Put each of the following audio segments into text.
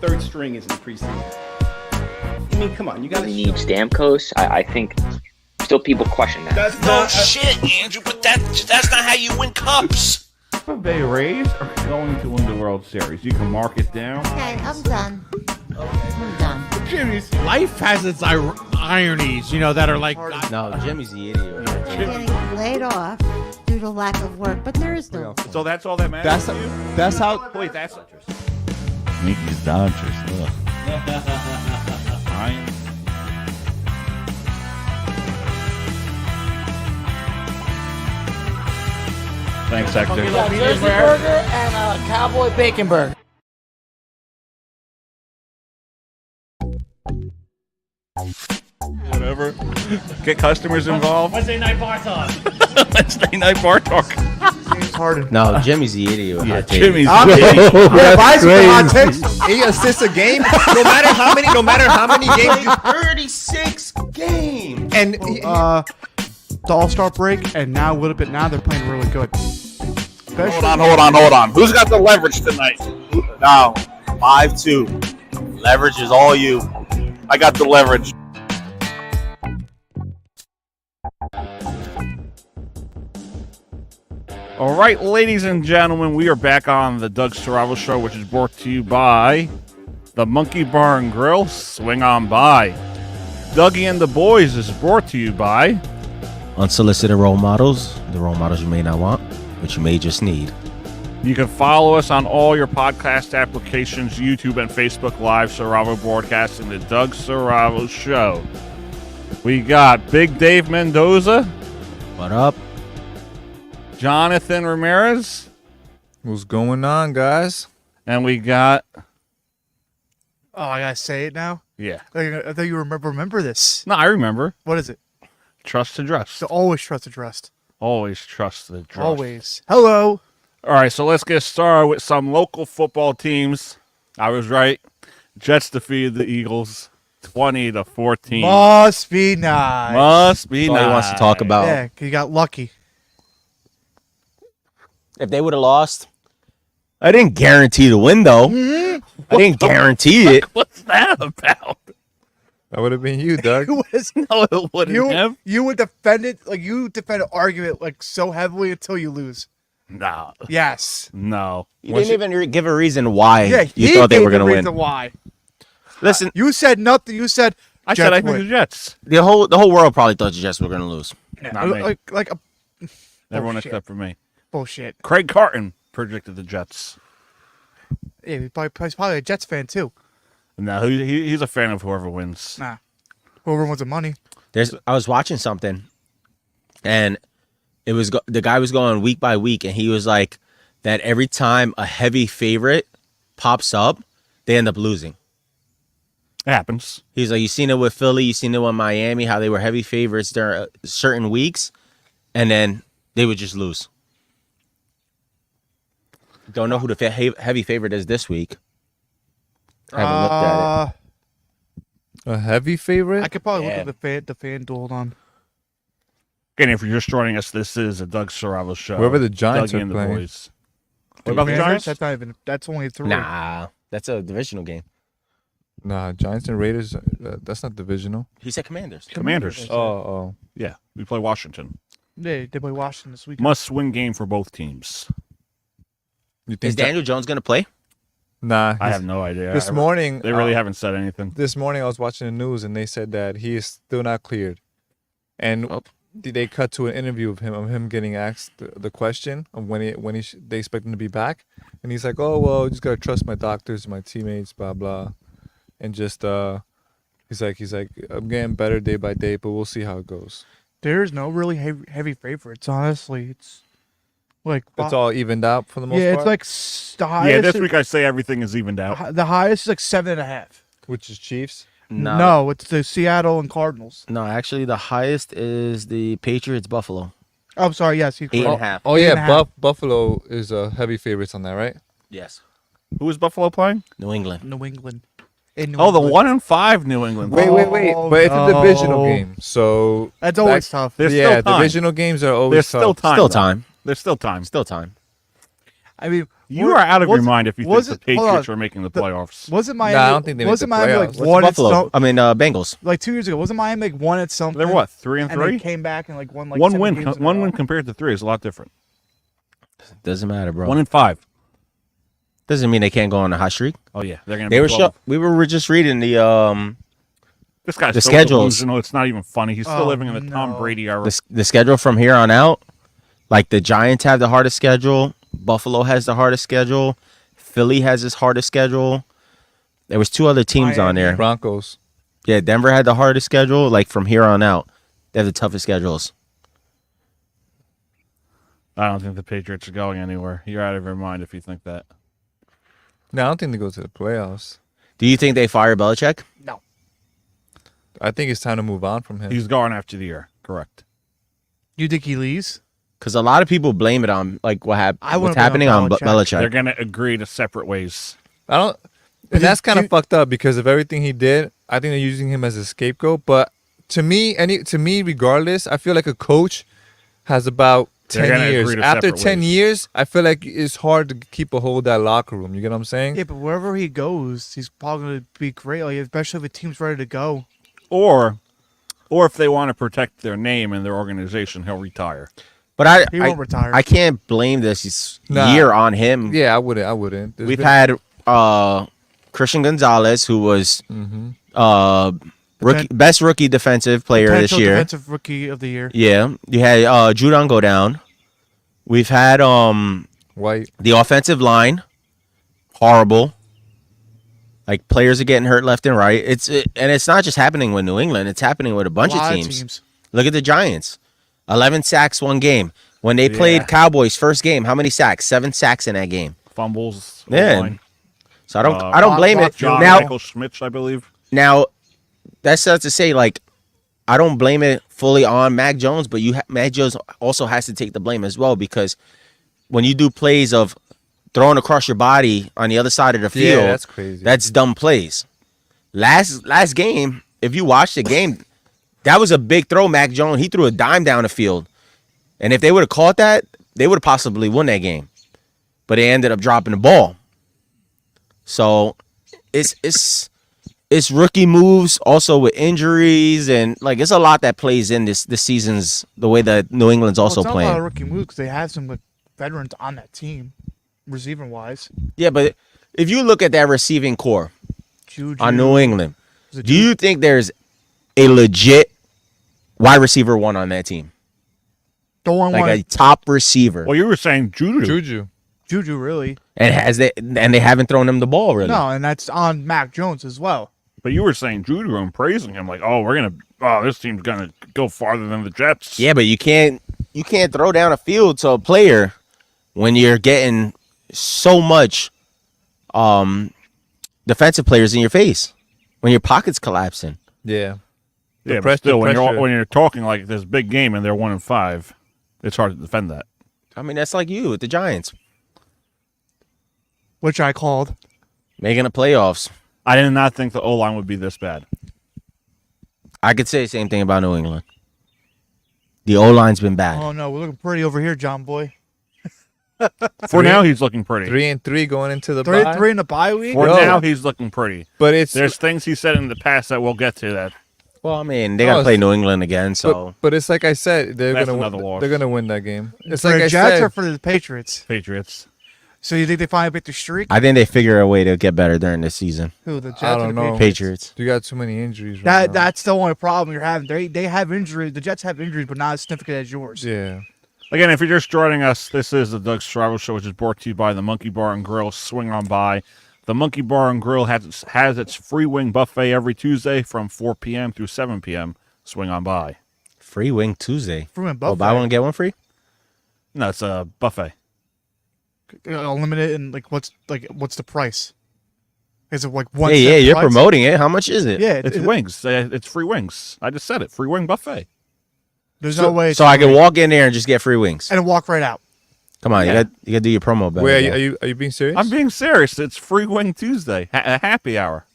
third string is in preseason. I mean, come on, you got to need Stamkos. I think still people question that. That's No not shit, Andrew, but that's not how you win cups. Tampa Bay Rays are going to win the World Series. You can mark it down. Okay, I'm done. I'm done. Jimmy's. Life has its ironies, you know, that are like. No, Jimmy's the idiot. I'm getting laid off due to lack of work, but there is no. So that's all that matters to you? That's how. Wait, that's interesting. Yankees Dodgers. Fine. Thanks, Hector. Jersey burger and a cowboy bacon burger. Whatever. Get customers involved. Wednesday night bar talk. Wednesday night bar talk. No, Jimmy's the idiot. With hot takes. Jimmy's. Yeah, Vice with hot takes. He assists a game. No matter how many games. 36 games. And The All-Star break, and now a little bit now they're playing really good. Hold on. Who's got the leverage tonight? Now, 5-2. Leverage is all you. I got the leverage. All right, ladies and gentlemen, we are back on the Doug Saravo Show, which is brought to you by the Monkey Bar and Grill. Swing on by. Dougie and The Boys is brought to you by Unsolicited role models, the role models you may not want, but you may just need. You can follow us on all your podcast applications, YouTube and Facebook Live, Saravo Broadcasting, the Doug Saravo Show. We got Big Dave Mendoza. What up? Jonathan Ramirez. what's going on, guys? And we got... Oh, I gotta say it now. Yeah. I thought you remember this. No, I remember. What is it? Trust to trust. So always trust the trust. Always trust the trust. Always. Hello. All right, so let's get started with some local football teams. I was right. Jets defeated the Eagles 20-14. Must be nice. Must be That's all nice. he wants to talk about. Yeah, 'cause you got lucky. If they would have lost, I didn't guarantee the win, though. I didn't guarantee it. What's that about? That would have been you, Doug. No, it wouldn't have. You would defend it like you defend an argument like so heavily until you lose. No. Yes. No. You didn't even give a reason why Yeah, you thought they were going to reason win. why. Listen, You said nothing. You said I Jets said I think win. the Jets. the whole world probably thought the Jets were going to lose. Not me. like a Everyone bullshit. except for me. Bullshit. Craig Carton predicted the Jets. Yeah, he's probably a Jets fan too. No, he's a fan of whoever wins. Nah. Whoever wants the money. I was watching something, and it was the guy was going week by week, and he was like that every time a heavy favorite pops up, they end up losing. It happens. He's like, you seen it with Philly, you seen it with Miami, how they were heavy favorites during certain weeks, and then they would just lose. Don't know who the heavy favorite is this week. I haven't looked at it. A heavy favorite? I could probably Yeah. look at the fan duel. Hold on. Again, if you're just joining us, this is a Doug Saravo Show. Whoever the Giants Dougie are and the playing. Boys. What about the Giants? That's not even. That's only 3. Nah, that's a divisional game. Nah, Giants and Raiders, that's not divisional. He said Commanders. Commanders. Oh. Yeah, we play Washington. Yeah, they play Washington this week. Must-win game for both teams. You Is think Daniel Jones going to play? Nah. I have no idea. This morning, They really haven't said anything. This morning I was watching the news and they said that he is still not cleared. And they cut to an interview of him getting asked the question of when they expect him to be back, and he's like, "Oh well, just gotta trust my doctors, my teammates, blah blah," and just he's like, "I'm getting better day by day, but we'll see how it goes." There's no really heavy favorites. Honestly, it's like It's all evened out for the most yeah. part. It's like the highest. Yeah, this week I say everything is evened out. The highest is like 7.5. Which is Chiefs. No, it's the Seattle and Cardinals. No, actually, the highest is the Patriots Buffalo. Oh, I'm sorry. Yes, he's 8.5. Oh Eight and a yeah, half. Buffalo is heavy favorites on that, right? Yes. Who is Buffalo playing? New England. New England. In New Oh, the England. 1-5 New England. Wait, Oh, but it's a divisional no. game, so That's always tough. There's yeah, still time. divisional games are always There's still tough. time. Still though. time. There's still time. Still time. I mean, You are out of your mind if you think was the it- hold Patriots on. are making the playoffs. Wasn't Miami? Nah, I don't think they make wasn't the Miami like playoffs. What's one at Buffalo? some, I mean, Bengals. like 2 years ago? Wasn't Miami like one at something? They're what, 3 and And 3? they came back and like won like One 7 win, games in a one row. win compared to 3 is a lot different. Doesn't matter, bro. 1 and 5. Doesn't mean they can't go on a hot streak. Oh yeah, they're gonna. They be were 12. we were just reading the This guy's the so schedules. delusional. It's not even funny. He's still Oh, living in the Tom no. Brady era. the schedule from here on out. Like the Giants have the hardest schedule. Buffalo has the hardest schedule. Philly has his hardest schedule. There was 2 other teams on there. Broncos. Yeah, Denver had the hardest schedule. Like from here on out, they have the toughest schedules. I don't think the Patriots are going anywhere. You're out of your mind if you think that. No, I don't think they go to the playoffs. Do you think they fire Belichick? I think it's time to move on from him. He's going after the year. Correct. You think he leaves? Because a lot of people blame it on like I what's wouldn't blame happening on Belichick. Belichick. They're gonna agree to separate ways. I don't, and that's kind of fucked up because of everything he did. I think they're using him as a scapegoat. But to me, regardless, I feel like a coach has about They're 10 gonna years. agree to After separate 10 ways. years, I feel like it's hard to keep a hold of that locker room. You get what I'm saying? Yeah, but wherever he goes, he's probably going to be great. Like especially if the team's ready to go. Or if they want to protect their name and their organization, he'll retire. But He won't retire. I can't blame this Nah. year on him. Yeah, I wouldn't. There's We've been- had Christian Gonzalez, who was best rookie defensive player this Potential year. defensive rookie of the year. Yeah, you had Judon go down. We've had White. the offensive line, horrible. Like players are getting hurt left and right. And it's not just happening with New England. It's happening with a bunch lot of of teams. teams. Look at the Giants, 11 sacks one game. When they played Cowboys first game, how many sacks? 7 sacks in that game. Fumbles. Yeah. O-line. So I don't blame it. John Now, Michael Schmitz, I believe. Now, that's not to say like I don't blame it fully on Mac Jones, but Mac Jones also has to take the blame as well because when you do plays of throwing across your body on the other side of the field, that's crazy. That's dumb plays. Last game, if you watched the game, that was a big throw. Mac Jones, he threw a dime down the field, and if they would have caught that, they would have possibly won that game. But they ended up dropping the ball. So it's rookie moves also with injuries and like it's a lot that plays in this season's the way that New England's also it's not a lot of playing. rookie moves because they have some like, veterans on that team, receiving wise. Yeah, but if you look at that receiving core Juju, on New England, is it do you think there's a legit wide receiver one on that team? the one Like a top receiver. Well, you were saying Juju. Juju really? And they haven't thrown him the ball really. No, and that's on Mac Jones as well. But you were saying Juju and praising him like, this team's gonna go farther than the Jets. Yeah, but you can't throw down a field to a player when you're getting so much defensive players in your face. When your pocket's collapsing. Yeah. Yeah, but press- still, the when pressure. you're talking like this big game and they're 1-5, it's hard to defend that. I mean, that's like you with the Giants. Which I called. Making the playoffs. I did not think the O-line would be this bad. I could say the same thing about New England. The O-line's been bad. Oh no, we're looking pretty over here, John Boy. For now, he's looking pretty. 3-3 going into the Three, bye. three in the bye week. For Yo. now, he's looking pretty. But it's There's things he said in the past that we'll get to that. Well, I mean, they got to play New England again, so. but it's like I said, That's gonna another loss. they're gonna win that game. It's for like the I Jets said. or for the Patriots? Patriots. So you think they finally beat the streak? I think they figure a way to get better during this season. Who, the Jets I or don't the know. Patriots? Patriots. You got too many injuries. Right now. That's the only problem you're having. They have injuries. The Jets have injuries, but not as significant as yours. Yeah. Again, if you're just joining us, this is the Doug Strabo Show, which is brought to you by the Monkey Bar and Grill. Swing on by. The Monkey Bar and Grill has its free wing buffet every Tuesday from 4 p.m. through 7 p.m. Swing on by. Free Wing Tuesday. Free win Oh, buffet. buy one, get one free? No, it's a buffet. Unlimited and what's the price? Is it like one? Hey, cent yeah, you're price? promoting it. How much is it? Yeah, It's wings. It's free wings. I just said it. Free wing buffet. There's no way. So I can walk in there and just get free wings. and walk right out. Come on, Yeah. you got to do your promo better. Wait, bro. are you being serious? I'm being serious. It's free wing Tuesday. A happy hour.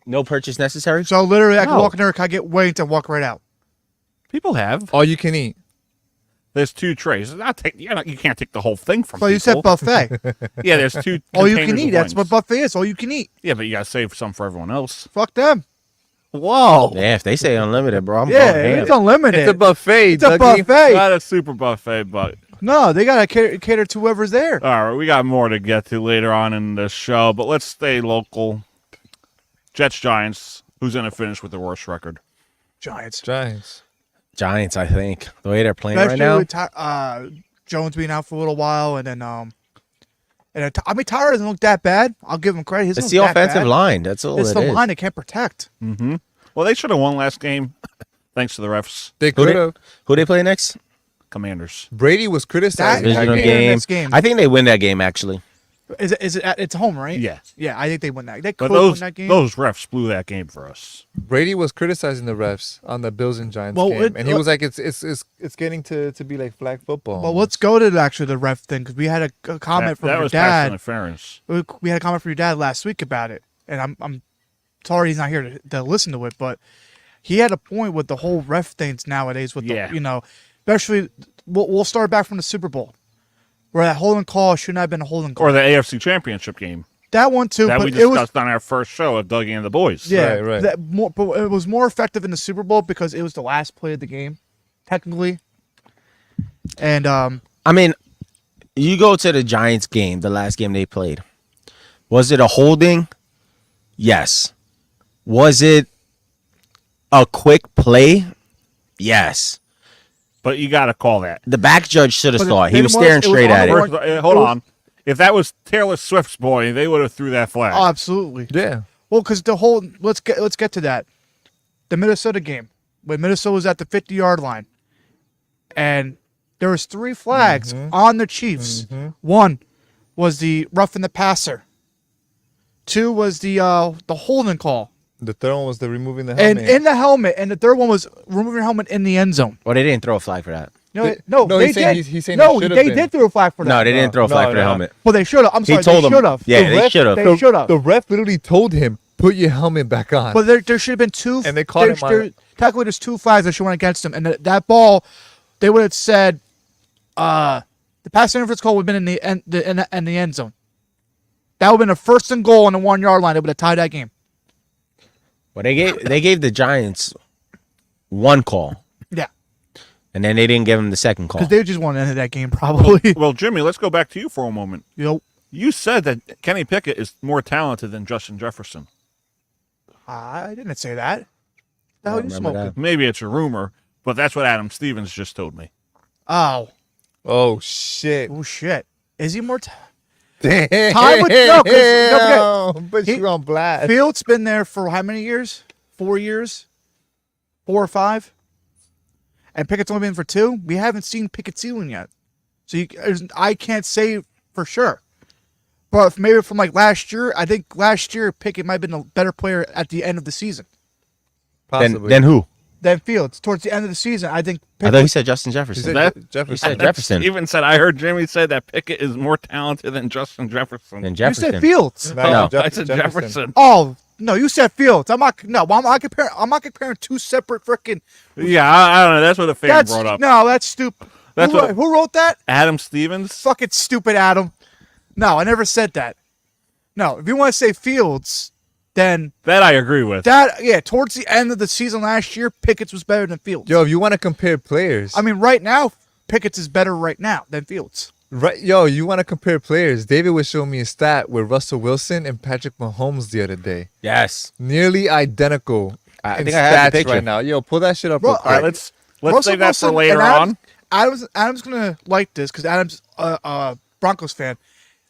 No purchase necessary? So literally, I can No. walk in there, I get wings and walk right out. People have. All you can eat. There's 2 trays. You can't take the whole thing from But people. you said buffet. Yeah, there's 2 All you can containers eat. of That's wings. what buffet is. All you can eat. Yeah, but you got to save some for everyone else. Fuck them. Whoa. Yeah, if they say unlimited, bro, I'm Yeah, going ham. it's unlimited. It's a buffet. It's a Dougie. buffet. Not a super buffet, but No, they gotta cater to whoever's there. all right, we got more to get to later on in the show, but let's stay local. Jets Giants. Who's going to finish with the worst record? Giants. Giants, I think. The way they're playing Especially right now. with Jones being out for a little while, and then Tyler doesn't look that bad. I'll give him credit. He doesn't It's the look that offensive bad. line. That's all It's it the is. line they can't protect. Mm-hmm. Well, they should have won last game, thanks to the refs. They Who could they, have. who they play next? Commanders. Brady was criticized. Divisional game. game. Next game. I think they win that game, actually. Is it? It's home, right? Yeah. Yeah, I think they win that. They But could win those that game. refs blew that game for us. Brady was criticizing the refs on the Bills and Giants Well, game, and he was like, "It's getting to be like flag football." Well, let's go to actually the ref thing because we had a comment from that your was pass dad. interference. We had a comment from your dad last week about it, and I'm sorry he's not here to listen to it, but he had a point with the whole ref things nowadays. With Yeah. the, especially we'll start back from the Super Bowl, where that holding call should not have been a holding call. Or the AFC Championship game That one too, that but we it was discussed on our first show of Dougie and the Boys. yeah, Right. but it was more effective in the Super Bowl because it was the last play of the game, technically. And I mean, you go to the Giants game, the last game they played. Was it a holding? Yes. Was it a quick play? Yes. But you got to call that. The back judge should have But saw it. the He was thing staring was, it was straight on at the it. one- Hold it was- on. If that was Taylor Swift's boy, they would have threw that flag. oh, absolutely. yeah, Well, because the whole let's get to that. The Minnesota game when Minnesota was at the 50-yard line, and there was 3 flags on the Chiefs. One was the roughing the passer. 2 was the holding call, the third one was the removing the and helmet. in the helmet, and the third one was removing your helmet in the end zone. Well, they didn't throw a flag for that. No, no, they he's saying- did. he's saying no, it should've they been. did throw a flag for that. No, they didn't throw a flag no, for the no. helmet. Well, they should have. I'm He sorry, told they them. should have. Yeah, they should have. They should have. The ref literally told him, "Put your helmet back on." But there should have been 2. And they caught him on- Technically, there's 2 flags that should went against him, and that ball, they would have said, the pass interference call would have been in the end zone. That would have been a 1st and goal on the 1-yard line. They would have tied that game. Well, they gave the Giants 1 call, Yeah, and then they didn't give them the second call. because they just want to end that game probably. Well, Jimmy, let's go back to you for a moment. You know, You said that Kenny Pickett is more talented than Justin Jefferson. I didn't say that. The I hell don't you remember smoking? Maybe it's a rumor, but that's what Adam Stevens just told me. Oh, oh shit! oh shit! Is he more? Damn, Time with no, 'cause don't forget, but you're on blast. Fields been there for how many years? 4 years, 4 or 5, and Pickett's only been for 2. We haven't seen Pickett ceiling yet, so I can't say for sure. But maybe from like last year, I think last year Pickett might have been a better player at the end of the season Possibly. Then who? than Fields. Towards the end of the season, I think I Pickett. thought he said Justin He Jefferson. said That- Jefferson. He said Jefferson. Even said, I heard Jimmy say that Pickett is more talented than Justin Jefferson. Then you Jefferson. said Fields. No, I said Jefferson. Oh no, you said Fields. I'm not comparing 2 separate freaking. Yeah, I don't know. That's what the fan That's brought up. no, that's stupid. That's what- Who wrote that? Adam Stevens. Fucking stupid, Adam. No, I never said that. No, if you want to say Fields, then That I agree with. towards the end of the season last year, Pickett's was better than Fields. Yo, if you want to compare players, I mean, right now, Pickett's is better right now than Fields. right? Yo, you want to compare players? David was showing me a stat with Russell Wilson and Patrick Mahomes the other day, Yes. nearly identical. I in think I have stats the picture. right now. Yo, pull that shit up. Bro, real All right, quick. let's Russell save that for Wilson later and on. Adam's gonna like this because Adam's a Broncos fan.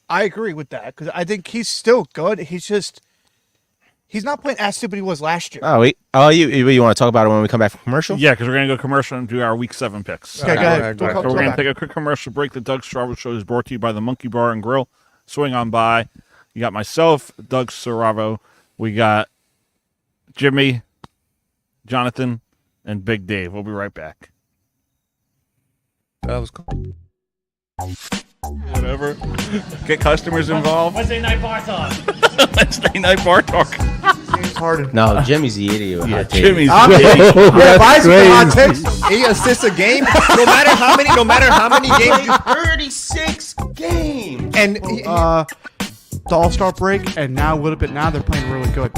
I agree with that because I think he's still good. He's not playing as stupid he was last year. Oh, wait. Oh, you want to talk about it when we come back from commercial? Yeah, because we're going to go commercial and do our Week 7 picks. Okay, go ahead. go ahead. So Go we're going to back. take a quick commercial break. The Doug Strabo Show is brought to you by the Monkey Bar and Grill. Swing on by. You got myself, Doug Strabo. We got Jimmy, Jonathan, and Big Dave. We'll be right back. That was cool. Whatever. Get customers involved. Wednesday night bar talk. Wednesday night bar talk. James Harden. No, Jimmy's the idiot. with Yeah, hot takes. Jimmy's I'm yeah, Vice with hot takes. 8 assists a game. No matter how many games you 36 games. and The All-Star break, and now a little bit now they're playing really good.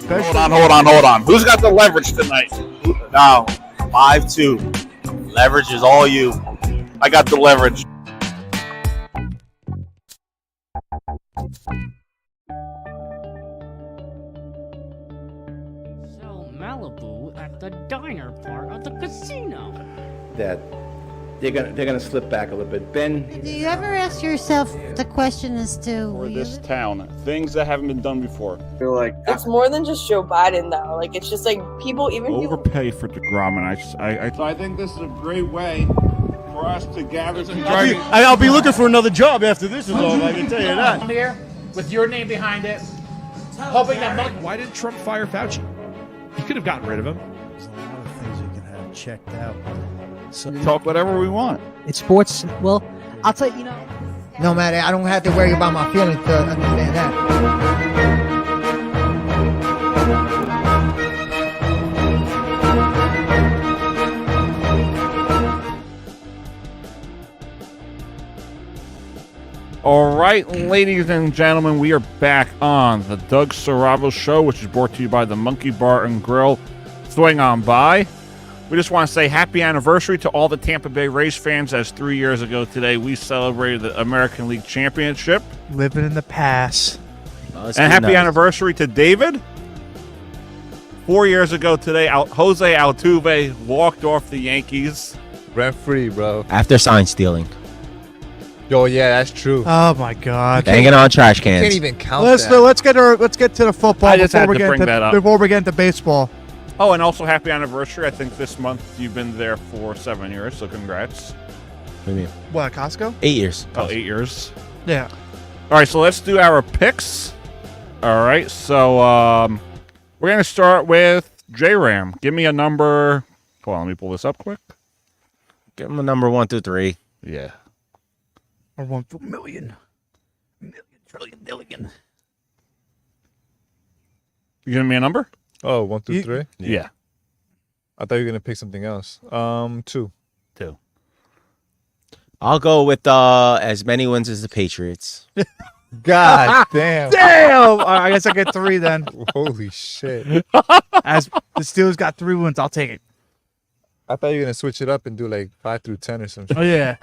Hold on. Who's got the leverage tonight? Now, 5-2. Leverage is all you. I got the leverage. So Malibu at the diner part of the casino. that they're gonna slip back a little bit. Ben, Do you ever ask yourself the question as to For this town, things that haven't been done before. Feel like It's more than just Joe Biden, though. Like, it's just like people, even people. Overpay for DeGrom, and I think this is a great way for us to gather some I'll be looking for another job after this is over. I can tell you that. Here, with your name behind it, hoping that Why did Trump fire Fauci? He could have gotten rid of him. There's a lot of things you can have checked out. So, talk whatever we want. it's sports. Well, I'll tell you, no matter, I don't have to worry about my feelings to understand that. All right, ladies and gentlemen, we are back on the Doug Saravo Show, which is brought to you by the Monkey Bar and Grill. Swing on by. We just want to say happy anniversary to all the Tampa Bay Rays fans, as 3 years ago today we celebrated the American League Championship. Living in the past. And happy anniversary to David. 4 years ago today, Jose Altuve walked off the Yankees. Rent free, bro. After sign stealing. Yo, yeah, that's true. Oh my God! Banging on trash Can't cans. even count Let's that. let's get to the football I just before had we to get bring that up. before we get into baseball. Oh, and also happy anniversary. I think this month you've been there for 7 years, so congrats. What do you mean? What, Costco? 8 years. Oh, 8 years. Yeah. All right, so let's do our picks. All right, so we're going to start with J-Ram. Give me a number. Hold on, let me pull this up quick. Give him a number 1 through 3. Yeah. Or 1 million. Trillion. You giving me a number? Oh, 1 through 3? Yeah. I thought you were going to pick something else. 2. 2. I'll go with as many wins as the Patriots. God damn. Damn! All right, I guess I get 3 then. Holy shit. As the Steelers got 3 wins, I'll take it. I thought you were going to switch it up and do like 5 through 10 or something. Oh yeah.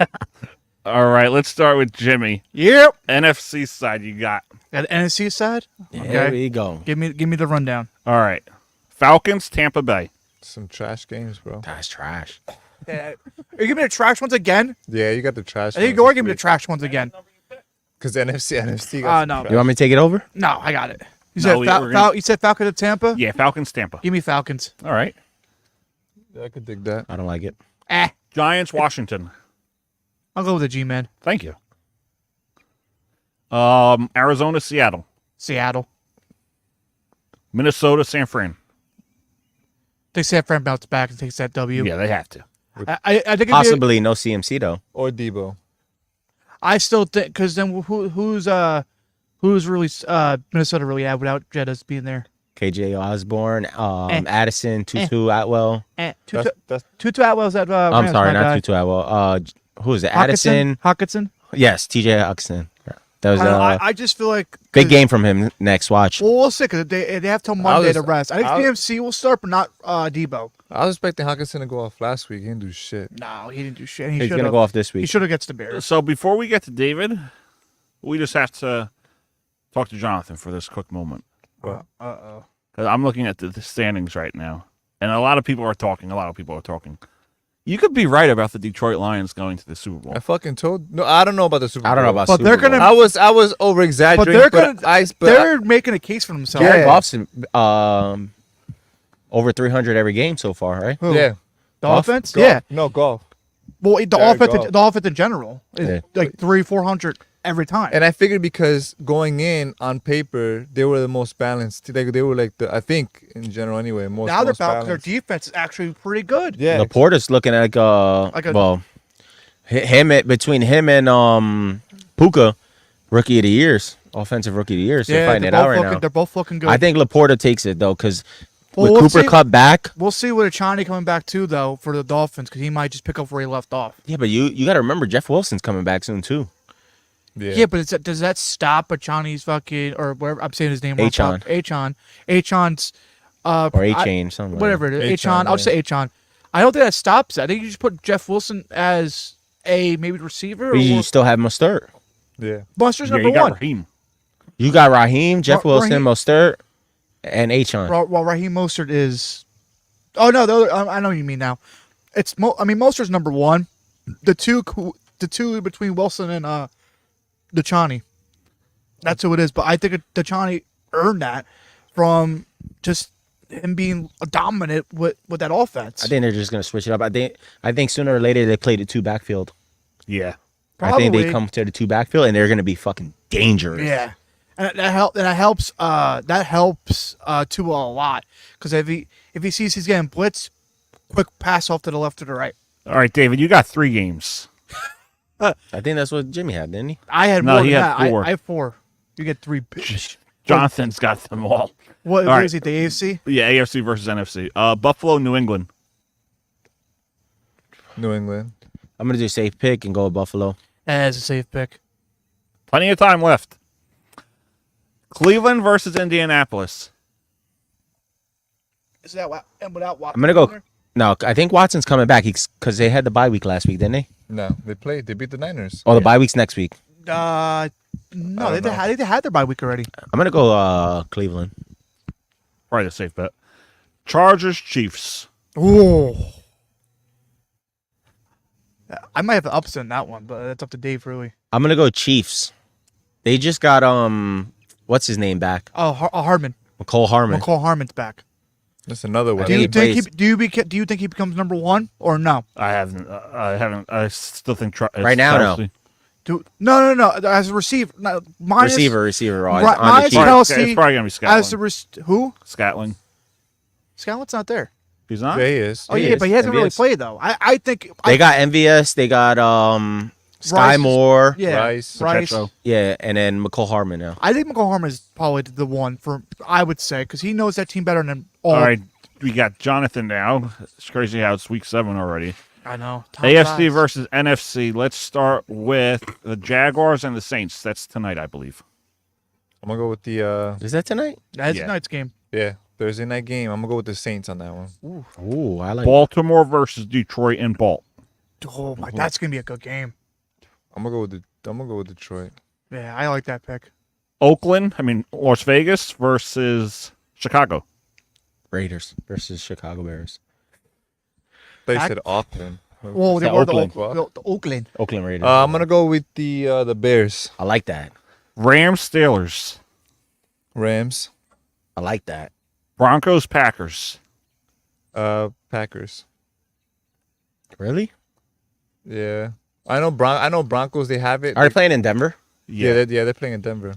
All right, let's start with Jimmy. Yep. NFC side you got. At NFC side. There we go. Give me the rundown. All right. Falcons, Tampa Bay. Some trash games, bro. That's trash. Are you giving me the trash ones again? Yeah, you got the trash. I think you are giving me the trash ones again. Because NFC Oh got no. You want me to take it over? No, I got it. You No, said you said Falcons of Tampa? Yeah, Falcons, Tampa. Give me Falcons. All right. Yeah, I could dig that. I don't like it. Giants, Washington. I'll go with the G-Man. Thank you. Arizona, Seattle. Seattle. Minnesota, San Fran. They San Fran bounce back and takes that W. Yeah, they have to. I think it'd be- Possibly no CMC though. Or Debo. I still think because then who's really Minnesota really have without Jettas being there? KJ Osborne, Addison, Tutu Atwell. Tutu Atwell's at. I'm Rams, sorry, my not guy. Tutu Atwell. Who is it? Addison. Hawkinson. Yes, TJ Hawkinson. That was I just feel like big game from him next. Watch. Well, we'll see because they have till Monday to rest. I think I was- CMC will start, but not Debo. I was expecting Hawkinson to go off last week. He didn't do shit. No, he didn't do shit. He's gonna go off this He week. should have gets the Bears. So before we get to David, we just have to talk to Jonathan for this quick moment. Uh-oh. Because I'm looking at the standings right now, and a lot of people are talking. You could be right about the Detroit Lions going to the Super Bowl. I fucking told. No, I don't know about the Super Bowl. I don't know about. But Super they're Bowl. gonna- I was over exaggerating. But they're making a case for themselves. Jared Goff's over 300 every game so far, right? Who? Yeah. The Golf? offense? Golf. Yeah. No, golf. Well, the Jared offense, Goff. the offense in general is Yeah. like 300-400 every time. And I figured because going in on paper, they were the most balanced. They were like I think in general anyway, most now they're balanced. their defense is actually pretty good. Yeah. Laporta's looking like between him and Puka, rookie of the years. offensive rookie of the year. So Yeah, they're fighting they're it out both right looking- now. they're both looking good. I think Laporta takes it though, because Well, with we'll Cooper see. Kupp back. We'll see with Achani coming back too, though, for the Dolphins, because he might just pick up where he left off. Yeah, but you got to remember Jeff Wilson's coming back soon too. Yeah, but does that stop Achani's fucking, or whatever, I'm saying his name wrong. Achon. Achon's, Or A-Chain, something like whatever it is. Achon, I'll just say Achon. I don't think that stops it. I think you just put Jeff Wilson as a maybe receiver. But you still have Mostert. Yeah. Buster's Yeah, number you got one. Raheem. You got Raheem, Jeff Wilson, Raheem- Mostert, and Achon. Well, Raheem Mostert is. Oh no, the other, I know what you mean now. It's Mostert's number one. The two between Wilson and Achani. That's who it is. But I think Achani earned that from just him being dominant with that offense. I think they're just gonna switch it up. I think sooner or later they play the two backfield. Yeah. I think they Probably. come to the two backfield and they're gonna be fucking dangerous. Yeah, and that helps. That helps Tua a lot, because if he sees he's getting blitzed, quick pass off to the left or the right. All right, David, you got 3 games. I think that's what Jimmy had, didn't he? I had No, more he than had that. 4. I have 4. You get 3. Bitch. Jonathan's got them all. What All right. is it? The AFC? Yeah, AFC versus NFC. Buffalo, New England. New England. I'm gonna do a safe pick and go with Buffalo. As a safe pick. Plenty of time left. Cleveland versus Indianapolis. Is that without Watson? I'm gonna go. No, I think Watson's coming back because they had the bye week last week, didn't they? No, they played. They beat the Niners. Oh, the bye week's next week. No, they had their bye week already. I'm gonna go Cleveland. Probably a safe bet. Chargers, Chiefs. Ooh. I might have to upset that one, but that's up to Dave, really. I'm gonna go Chiefs. They just got what's his name back? Oh, Hardman. McCole Hardman. McCole Harmon's back. That's another one. Do you think do you think he becomes number 1 or no? I haven't. I still think Right now, no. No. As a receiver, no, minus, Receiver. On minus the Chiefs. Kelsey. It's probably gonna be As Scatling. who? Scatling. Scatlin's not there. He's not. Yeah, he is. Oh yeah, but he hasn't really MVS. played though. I think They got MVS. They got Sky Rice. Moore. Yeah, Rice. Pacheco. Yeah, and then McCole Hardman now. I think McCole Harmon is probably the one for I would say, because he knows that team better than all. All right, we got Jonathan now. It's crazy how it's week 7 already. I know. AFC versus NFC. Let's start with the Jaguars and the Saints. That's tonight, I believe. I'm gonna go with the Is that tonight? That's Yeah. tonight's game. Thursday night game. I'm gonna go with the Saints on that one. Ooh, I like. Baltimore versus Detroit in Balt. Oh my, that's gonna be a good game. I'm gonna go with Detroit. Yeah, I like that pick. Las Vegas versus Chicago. Raiders versus Chicago Bears. They Back- said Auckland. Well, they that were Oakland? the Oakland. Oakland Raiders. I'm gonna go with the Bears. I like that. Rams Steelers. Rams. I like that. Broncos Packers. Packers. Really? Yeah. I know Broncos. They have it. Are they playing in Denver? Yeah, they're playing in Denver.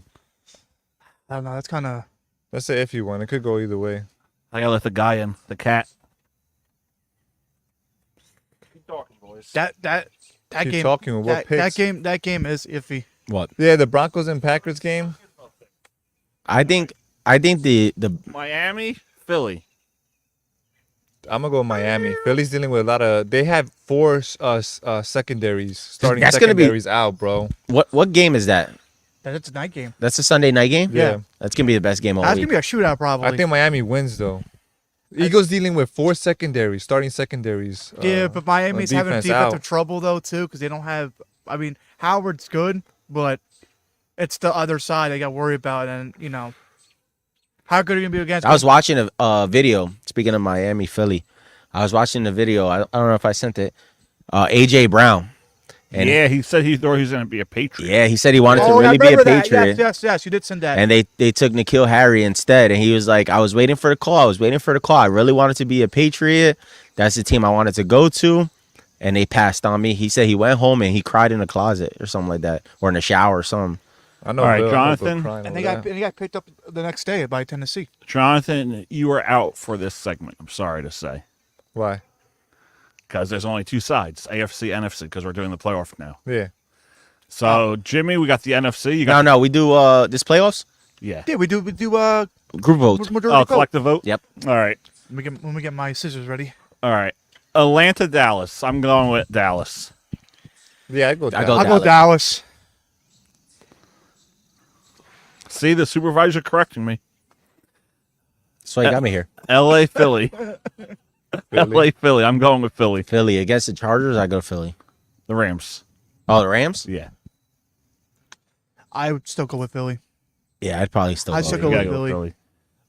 I don't know. That's kind of. That's an iffy one. It could go either way. I gotta let the guy in. The cat. That Keep game. talking with what picks? That game is iffy. What? Yeah, the Broncos and Packers game. I think the Miami, Philly. I'm gonna go Miami. Philly's dealing with a lot of. They have 4 secondaries, starting That's gonna be- secondaries out, bro. what game is that? That's a night game. That's a Sunday night game. Yeah. That's gonna be the best game all That's week. gonna be a shootout, probably. I think Miami wins though. Eagles dealing with 4 secondaries, starting secondaries. Yeah, but Miami's on having defense defensive out. trouble though too, because they don't have. I mean, Howard's good, but it's the other side they got to worry about, and how good are you gonna be against? I was watching a video. Speaking of Miami, Philly, I was watching the video. I don't know if I sent it. AJ Brown. And yeah, he said he thought he was going to be a Patriot. Yeah, he said he wanted to I really be a remember that. Patriot. Yes, you did send that. And they took N'Keal Harry instead. And he was like, I was waiting for the call. I really wanted to be a Patriot. That's the team I wanted to go to. And they passed on me. He said he went home and he cried in the closet or something like that. Or in the shower or something. I know. All right, Bill, Jonathan. And they got picked up the next day by Tennessee. Jonathan, you are out for this segment. I'm sorry to say. Why? Because there's only 2 sides, AFC, NFC, because we're doing the playoff now. Yeah. So, Jimmy, we got the NFC. You got No, we do this playoffs. Yeah. Yeah, we do Group vote. majority vote. Collective vote? Yep. All right. Let me get my scissors ready. All right. Atlanta, Dallas. I'm going with Dallas. Yeah, I go. I'll go Dallas. See, the supervisor correcting me. That's why you got me here. L.A., Philly. L.A., Philly. I'm going with Philly. Philly against the Chargers. I go Philly. The Rams. Oh, the Rams? Yeah. I would still go with Philly. Yeah, I'd probably still I'd go. still with go Philly. with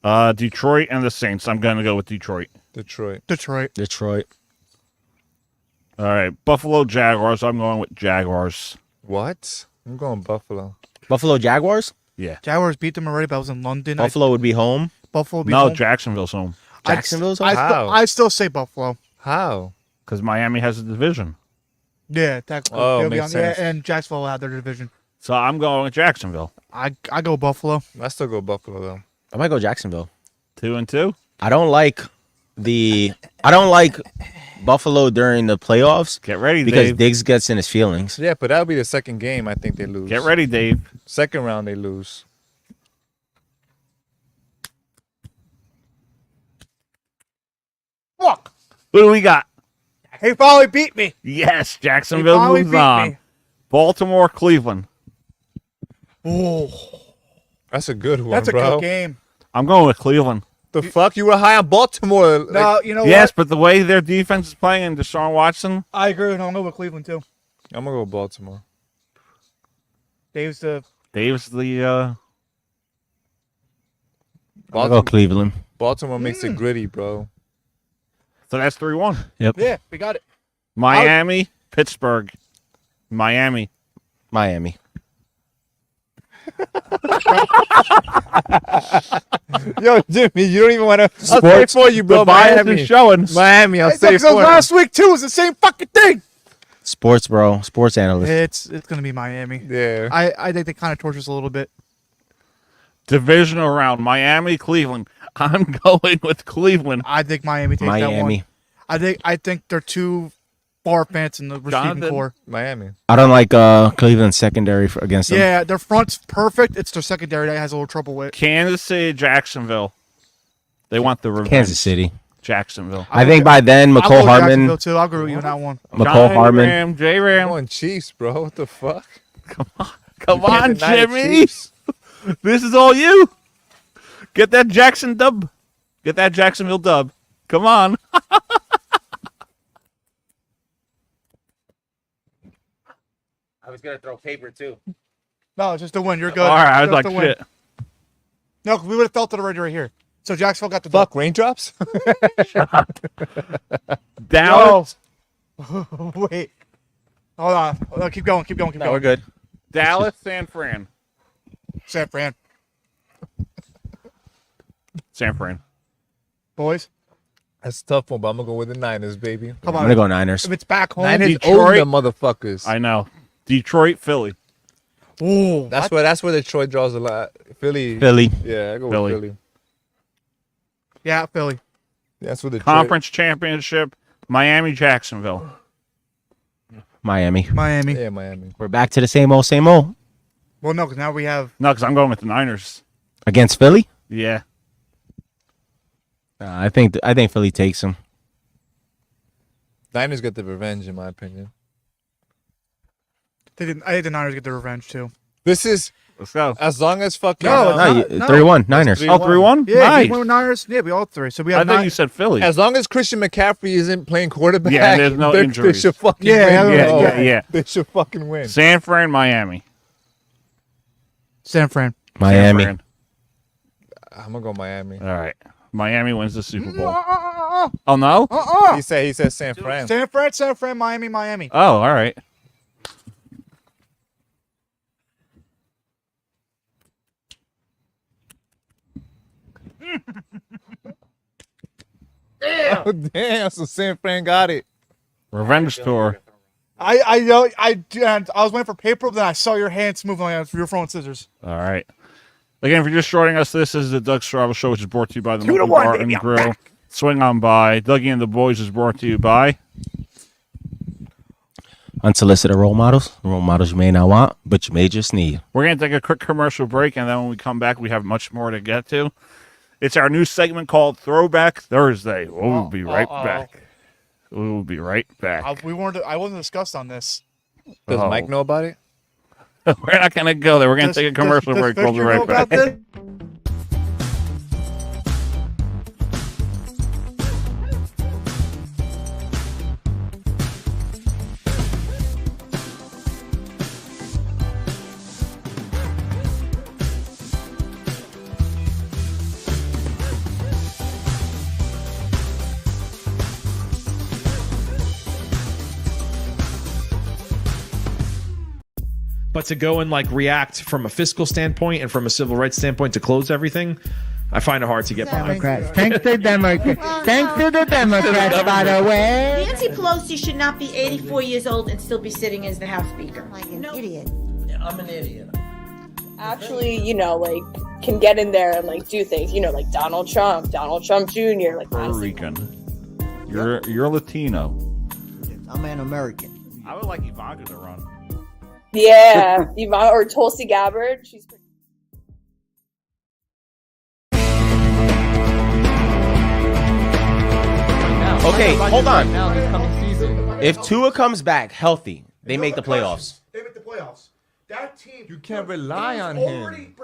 Philly. Detroit and the Saints. I'm going to go with Detroit. Detroit. Detroit. All right. Buffalo, Jaguars. I'm going with Jaguars. What? I'm going Buffalo. Buffalo Jaguars? Yeah. Jaguars beat them already, but I was in London. Buffalo would be home. Buffalo would be No, home. Jacksonville's home. Jacksonville's home? I still say Buffalo. How? Because Miami has a division. Yeah, technically. Oh, They'll be makes on- sense. Yeah, and Jacksonville will have their division. So I'm going with Jacksonville. I go Buffalo. I still go Buffalo though. I might go Jacksonville. 2-2. I don't like Buffalo during the playoffs. Get ready, because Dave. Diggs gets in his feelings. Yeah, but that'll be the second game. I think they lose. Get ready, Dave. Second round they lose. Fuck. Who do we got? He finally beat me. Yes, He Jacksonville finally moves beat on. me. Baltimore, Cleveland. Oh, That's a good one, that's a bro. good game. I'm going with Cleveland. The fuck? You were high on Baltimore. No, you know Yes, what? but the way their defense is playing and Deshaun Watson. I agree with him. I'm going with Cleveland too. I'm gonna go Baltimore. Dave's the Dave's the I'll Baltimore, go Cleveland. Baltimore makes it gritty, bro. so that's 3-1. Yep. yeah. We got it. Miami, Pittsburgh. Miami. Miami. Yo, Jimmy, you don't even want to. I'll say Sports. for you, bro. The bias Miami. is showing. Miami. I'll Hey, say because for you. last week too was the same fucking thing. Sports, bro. Sports analyst. It's gonna be Miami. Yeah. I think they kind of torture us a little bit. Divisional round. Miami, Cleveland. I'm going with Cleveland. I think Miami takes that one. Miami. I think they're too far advanced in the receiving Jonathan? core. Miami. I don't like Cleveland's secondary against them. Yeah, their front's perfect. It's their secondary that has a little trouble with. Kansas City, Jacksonville. They want the revenge. Kansas City. Jacksonville. I think by then I'll McCole go Harmon. Jacksonville too. I'll agree with you on that one. McCole Harmon. Ram, J I'm Ram. going Chiefs, bro. What the fuck? Come You on, can't deny the Jimmy. Chiefs. This is all you. Get that Jackson dub. Get that Jacksonville dub. Come on. I was gonna throw paper too. No, just the win. You're good. All right, I was Just like, the win. shit. No, 'cause we would have felt it already right here. So Jacksonville got the Fuck raindrops. Dallas. Wait. Hold on. Keep going. Keep going. No, we're good. Dallas, San Fran. San Fran. San Fran. Boys. That's a tough one, but I'm gonna go with the Niners, baby. Come I'm on. gonna go Niners. If it's back home. Niners Detroit. own the motherfuckers. I know. Detroit, Philly. Oh, That's where Detroit draws a lot. Philly. Philly. Yeah, I go Philly. with Philly. yeah, Philly. That's where the Conference championship. Miami, Jacksonville. Miami. Miami. Yeah, Miami. We're back to the same old, same old. Well, no, because now we have. No, because I'm going with the Niners. Against Philly? Yeah. I think Philly takes them. Niners get the revenge, in my opinion. I think the Niners get their revenge too. This is Let's go. as long as fucking. No, No, no. 3-1 Niners. Three- Oh, 3-1? Yeah, Nice. we went with Niners. Yeah, we all three. So we I have think nine. you said Philly. As long as Christian McCaffrey isn't playing quarterback, Yeah, there's no they injuries. should fucking Yeah, win. yeah, bro. yeah. They should fucking win. San Fran, Miami. San Fran. Miami. San Fran. I'm gonna go Miami. All right. Miami wins the Super Bowl. Oh, no? He said San Fran. San Fran, Miami. Oh, all right. Oh, damn, so San Fran got it. Revenge tour. I was waiting for paper, but then I saw your hands moving like you were throwing scissors. All right. Again, if you're just joining us, this is the Doug Strabo Show, which is brought to you by the Monkey Bar and Grill. Swing on by. Dougie and the Boys is brought to you by. Unsolicited role models you may not want, but you may just need. We're going to take a quick commercial break, and then when we come back, we have much more to get to. It's our new segment called Throwback Thursday. We'll be right back. We'll be right back. I wasn't discussed on this. Does Mike know about it? We're not going to go there. We're going to take a commercial break. We'll be right back. But to go and like react from a fiscal standpoint and from a civil rights standpoint to close everything, I find it hard to get behind. Thanks to Democrats. Thanks to the Democrats, by the way. Nancy Pelosi should not be 84 years old and still be sitting as the House Speaker. Like an idiot. I'm an idiot. Actually, like can get in there and like do things. Like Donald Trump Jr. Like Puerto Rican. You're Latino. I'm an American. I would like Ivanka to run. Yeah, Ivanka or Tulsi Gabbard. She's pretty. Okay, hold on. If Tua comes back healthy, they make the playoffs. They make the playoffs. That team. You can't rely on him.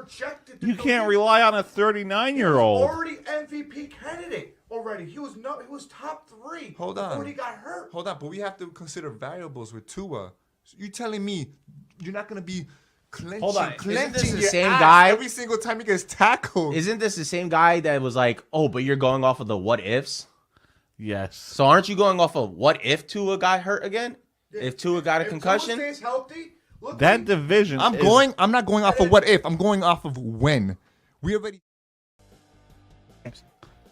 You can't rely on a 39-year-old. Already MVP candidate. Already, he was top 3. Hold on. Before he got hurt. Hold on, but we have to consider variables with Tua. So you telling me you're not gonna be clenching, Hold on. Isn't this the your same ass guy? every single time he gets tackled? Isn't this the same guy that was like, oh, but you're going off of the what ifs? Yes. So aren't you going off of what if Tua got hurt again? If Tua got a concussion? Tua stays healthy, that division. I'm not going off of what if. I'm going off of when. We already.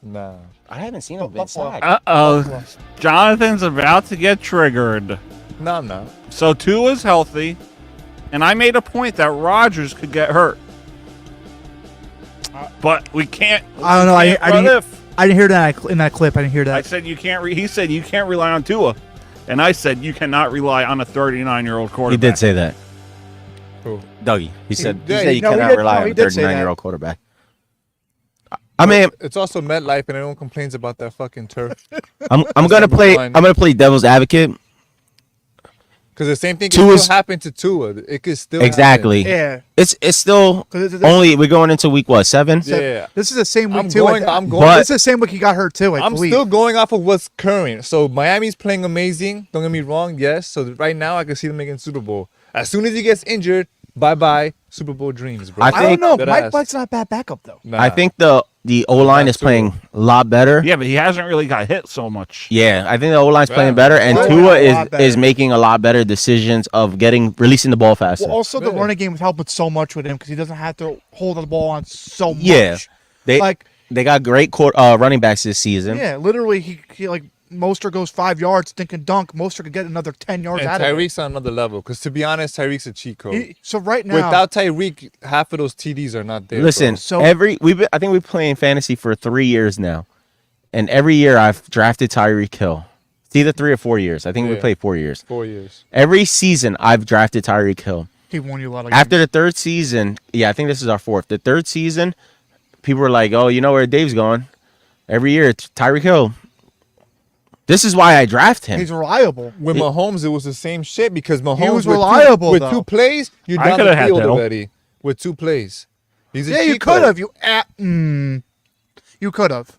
Nah. I haven't seen him inside. Uh-oh. Jonathan's about to get triggered. No, I'm not. So Tua's healthy, and I made a point that Rodgers could get hurt. But we can't. I don't know. I didn't hear that in that clip. I didn't hear that. I said you can't. He said you can't rely on Tua, and I said you cannot rely on a 39-year-old quarterback. He did say that. Who? Dougie. He said you no, cannot rely on a 39-year-old quarterback. I mean, it's also MetLife, and everyone complains about that fucking turf. I'm gonna play devil's advocate. Because the same thing can still happen to Tua. It could still exactly. happen. Yeah. It's still only we're going into week 7? Yeah. This is the same week I'm too. going. This is the same week he got hurt too. I'm still going off of what's current. So Miami's playing amazing. Don't get me wrong. Yes. So right now I can see them making Super Bowl. As soon as he gets injured, bye Super Bowl dreams, bro. I don't know. Mike White's not a bad backup though. Nah. I think the O-line is playing a lot better. Yeah, but he hasn't really got hit so much. Yeah, I think the O-line's playing better, and Tua is making a lot better decisions of releasing the ball faster. Well, also the running game is helping so much with him because he doesn't have to hold the ball on so much. Yeah, they got great running backs this season. Yeah, literally he like Mostert goes 5 yards, thinking dunk. Mostert could get another 10 yards out of it. Tyreek's on another level because to be honest, Tyreek's a cheat code. So right now, without Tyreek, half of those TDs are not there. Listen, I think we've been playing fantasy for 3 years now, and every year I've drafted Tyreek Hill. It's either 3 or 4 years. I think we played 4 years. 4 years. Every season I've drafted Tyreek Hill. He won you a lot of After the third season, I think this is our 4th. The third season, people were like, "Oh, you know where Dave's going?" Every year, Tyreek Hill. This is why I draft him. He's reliable. With Mahomes, it was the same shit because Mahomes was reliable with 2 plays, you're down the field already. With 2 plays, he's a cheat you could have. You could have.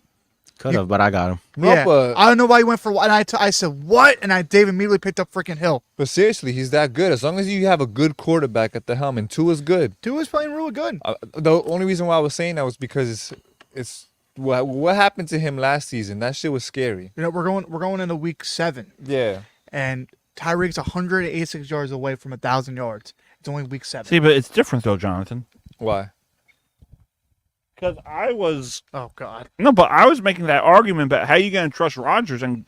Could have, but I got him. No, Yeah. but I don't know why you went for what. And I said what, and Dave immediately picked up freaking Hill. But seriously, he's that good. As long as you have a good quarterback at the helm, and Tua's good. Tua's playing really good. The only reason why I was saying that was because it's what happened to him last season. That shit was scary. You know, we're going into week 7. Yeah. And Tyreek's 186 yards away from 1,000 yards. It's only week 7. See, but it's different though, Jonathan. Why? Because I was. Oh God. No, but I was making that argument about how you going to trust Rodgers. And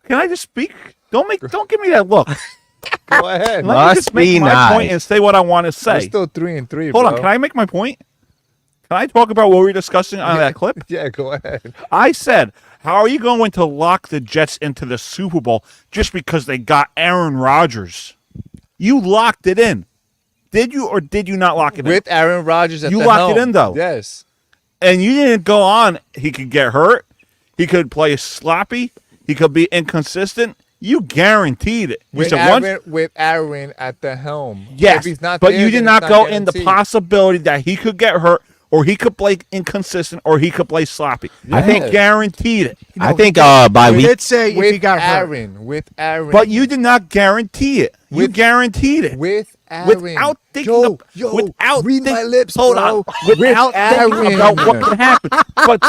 can I just speak? Don't give me that look. Go ahead. Let me just make my point and say what I want to say. We're still 3-3. Hold on. Can I make my point? Can I talk about what we were discussing on that clip? Yeah, go ahead. I said, how are you going to lock the Jets into the Super Bowl just because they got Aaron Rodgers? You locked it in. Did you or did you not lock it in? With Aaron Rodgers at you the locked helm. it in, though. Yes. And you didn't go on. He could get hurt. He could play sloppy. He could be inconsistent. You guaranteed it. You With said Aaron at the helm. yes, If he's not but there, you did then not it's go in the guaranteed. possibility that he could get hurt or he could play inconsistent or he could play sloppy. I think- guaranteed it. I think by we week did say if he With got hurt. With Aaron. But you did not guarantee it. You guaranteed it. With Aaron. Without thinking without read my lips, hold bro. on. Without thinking Aaron. about what could happen. But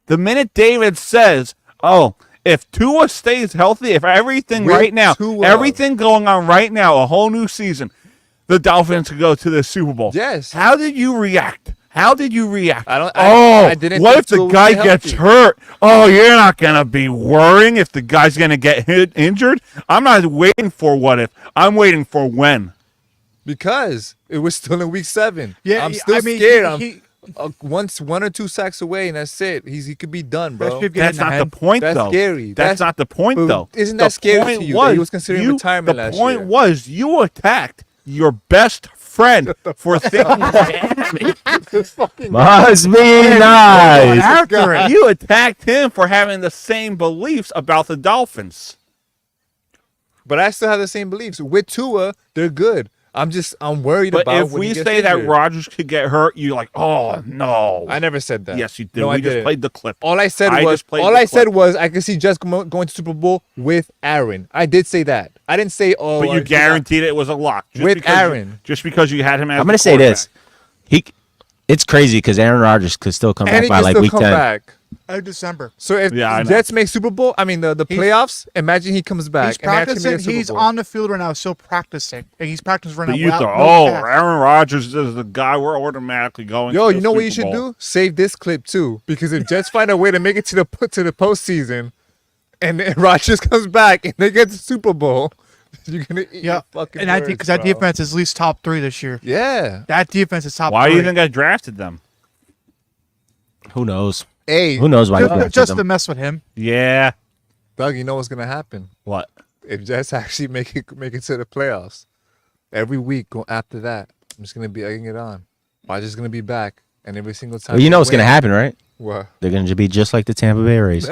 the minute David says, "Oh, if Tua stays healthy, if everything With right now, Tua. everything going on right now, a whole new season, the Dolphins could go to the Super Bowl." Yes. How did you react? I didn't what think if the Tua would guy be gets healthy. hurt? Oh, you're not gonna be worrying if the guy's gonna get injured. I'm not waiting for what if. I'm waiting for when. Because it was still in week 7. Yeah, I'm still I mean, scared. he- I'm one or two sacks away, and that's it. He could be done, bro. Especially if you That's get in not the the head. point, That's though. scary. That's not the point, but though. isn't The that scary point to you that he was considering retirement last The point year? was you attacked your best friend for thinking must be nice. after it. You attacked him for having the same beliefs about the Dolphins. But I still have the same beliefs. With Tua, they're good. I'm worried But about if when he we gets say that injured. Rodgers could get hurt, you're like, oh no. I never said that. Yes, you did. No, we I just didn't. played the clip. All I said was I could see Jets going to Super Bowl with Aaron. I did say that. I didn't say But you guaranteed it was a lock. Just With because Aaron. just because you had him as I'm gonna say this. It's crazy because Aaron Rodgers could still come And back he by can like still week come 10. back. December. So if Yeah, I know. Jets make Super Bowl, the playoffs, imagine he comes back. He's and they actually practicing. make a Super He's Bowl. on the field right now, still practicing. And he's practicing right But now. you without thought, no oh, pass. Aaron Rodgers is the guy we're automatically going. Yo, to you the know what you Super should Bowl. do? Save this clip too, because if Jets find a way to make it to the postseason, and then Rodgers comes back and they get the Super Bowl, you're gonna eat your fucking And I think words, because that bro. defense is at least top 3 this year. Yeah. That defense is top 3. Why do you think I drafted them? Who knows? Hey, Who knows why? Just to mess with him. Yeah. Doug, you know what's gonna happen? What? If Jets actually make it to the playoffs, every week go after that, I'm just gonna be egging it on. Rodgers gonna be back, and every single time. Well, you know what's win- gonna happen, right? What? They're gonna be just like the Tampa Bay Rays.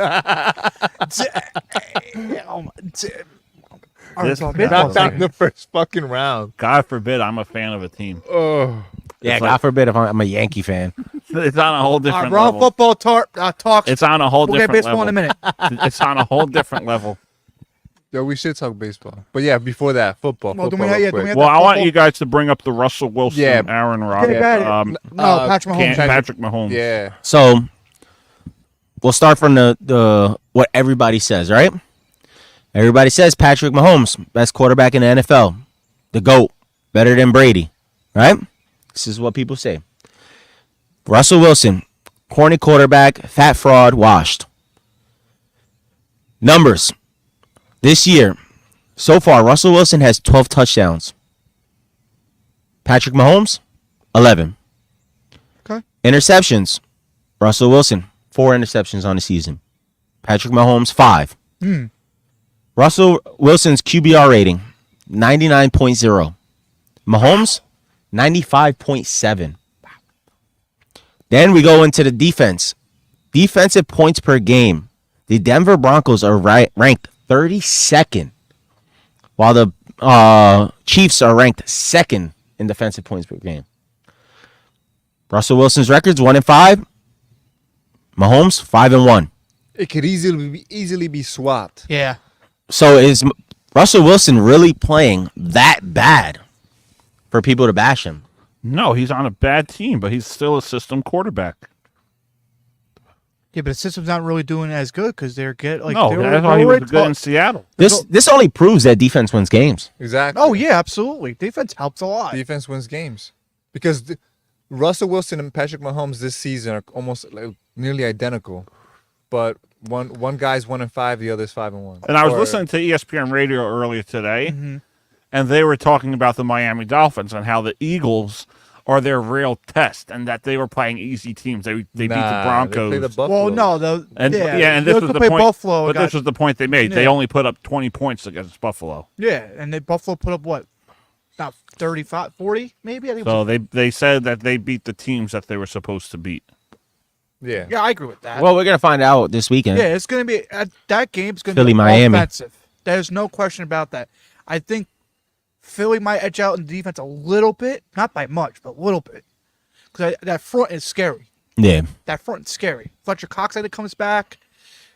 Knocked out in the first fucking round. God forbid I'm a fan of a team. Oh. Yeah, It's God like- forbid if I'm a Yankee fan. It's on a whole different Raw level. football talks. It's on a whole We'll get different baseball level. in a minute. It's on a whole different level. Yo, we should talk baseball. But yeah, before that, football. Well, football do we- real yeah, do quick. we have Well, I want football? you guys to bring up the Russell Wilson, Yeah. Aaron Rodgers, No, Patrick Mahomes. Patrick Mahomes. Yeah. So we'll start from the what everybody says, right? Everybody says Patrick Mahomes, best quarterback in the NFL, the GOAT, better than Brady, right? This is what people say. Russell Wilson, corny quarterback, fat fraud, washed. Numbers. This year, so far, Russell Wilson has 12 touchdowns. Patrick Mahomes, 11. Okay. Interceptions. Russell Wilson, 4 interceptions on the season. Patrick Mahomes, 5. Russell Wilson's QBR rating, 99.0. Mahomes, 95.7. Then we go into the defense. Defensive points per game. The Denver Broncos are ranked 32nd, while the Chiefs are ranked 2nd in defensive points per game. Russell Wilson's record's 1-5. Mahomes 5-1. It could easily be swapped. Yeah. So is Russell Wilson really playing that bad for people to bash him? No, he's on a bad team, but he's still a system quarterback. Yeah, but the system's not really doing as good because they're No, that's why he was good in Seattle. This only proves that defense wins games. Exactly. Oh yeah, absolutely. Defense helps a lot. Defense wins games because Russell Wilson and Patrick Mahomes this season are almost nearly identical, but one guy's 1-5, the other's 5-1. And I was listening to ESPN Radio earlier today, and they were talking about the Miami Dolphins and how the Eagles are their real test, and that they were playing easy teams. They beat the Broncos. They played the Buffalo. Well, no, the And yeah, and this they was the play point. Buffalo. But this was the point they made. They Yeah. only put up 20 points against Buffalo. Yeah, and Buffalo put up what? About 35, 40 maybe. I think. So they said that they beat the teams that they were supposed to beat. Yeah. Yeah, I agree with that. Well, we're gonna find out this weekend. Yeah, it's going to be that game's going to Philly, be Miami. offensive. There's no question about that. I think Philly might edge out in defense a little bit, not by much, but a little bit, because that front is scary. Yeah. That front is scary. Fletcher Cox, I think, comes back.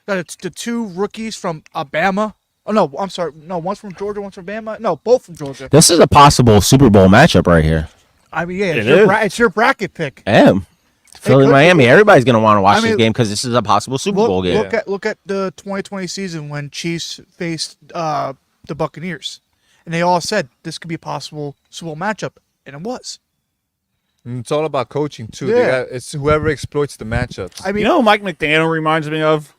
Got the two rookies from Alabama. Oh no, I'm sorry. No, one's from Georgia, one's from Bama. No, both from Georgia. This is a possible Super Bowl matchup right here. I mean, yeah, It it's your bracket pick. Yeah. Philly, could- Miami. Everybody's gonna want to watch I mean, this game because this is a possible Super Bowl game. Look at the 2020 season when Chiefs faced the Buccaneers, and they all said this could be a possible Super Bowl matchup, and it was. And it's all about coaching too. Yeah. It's whoever exploits the matchups. I mean, You know who Mike McDaniel reminds me of?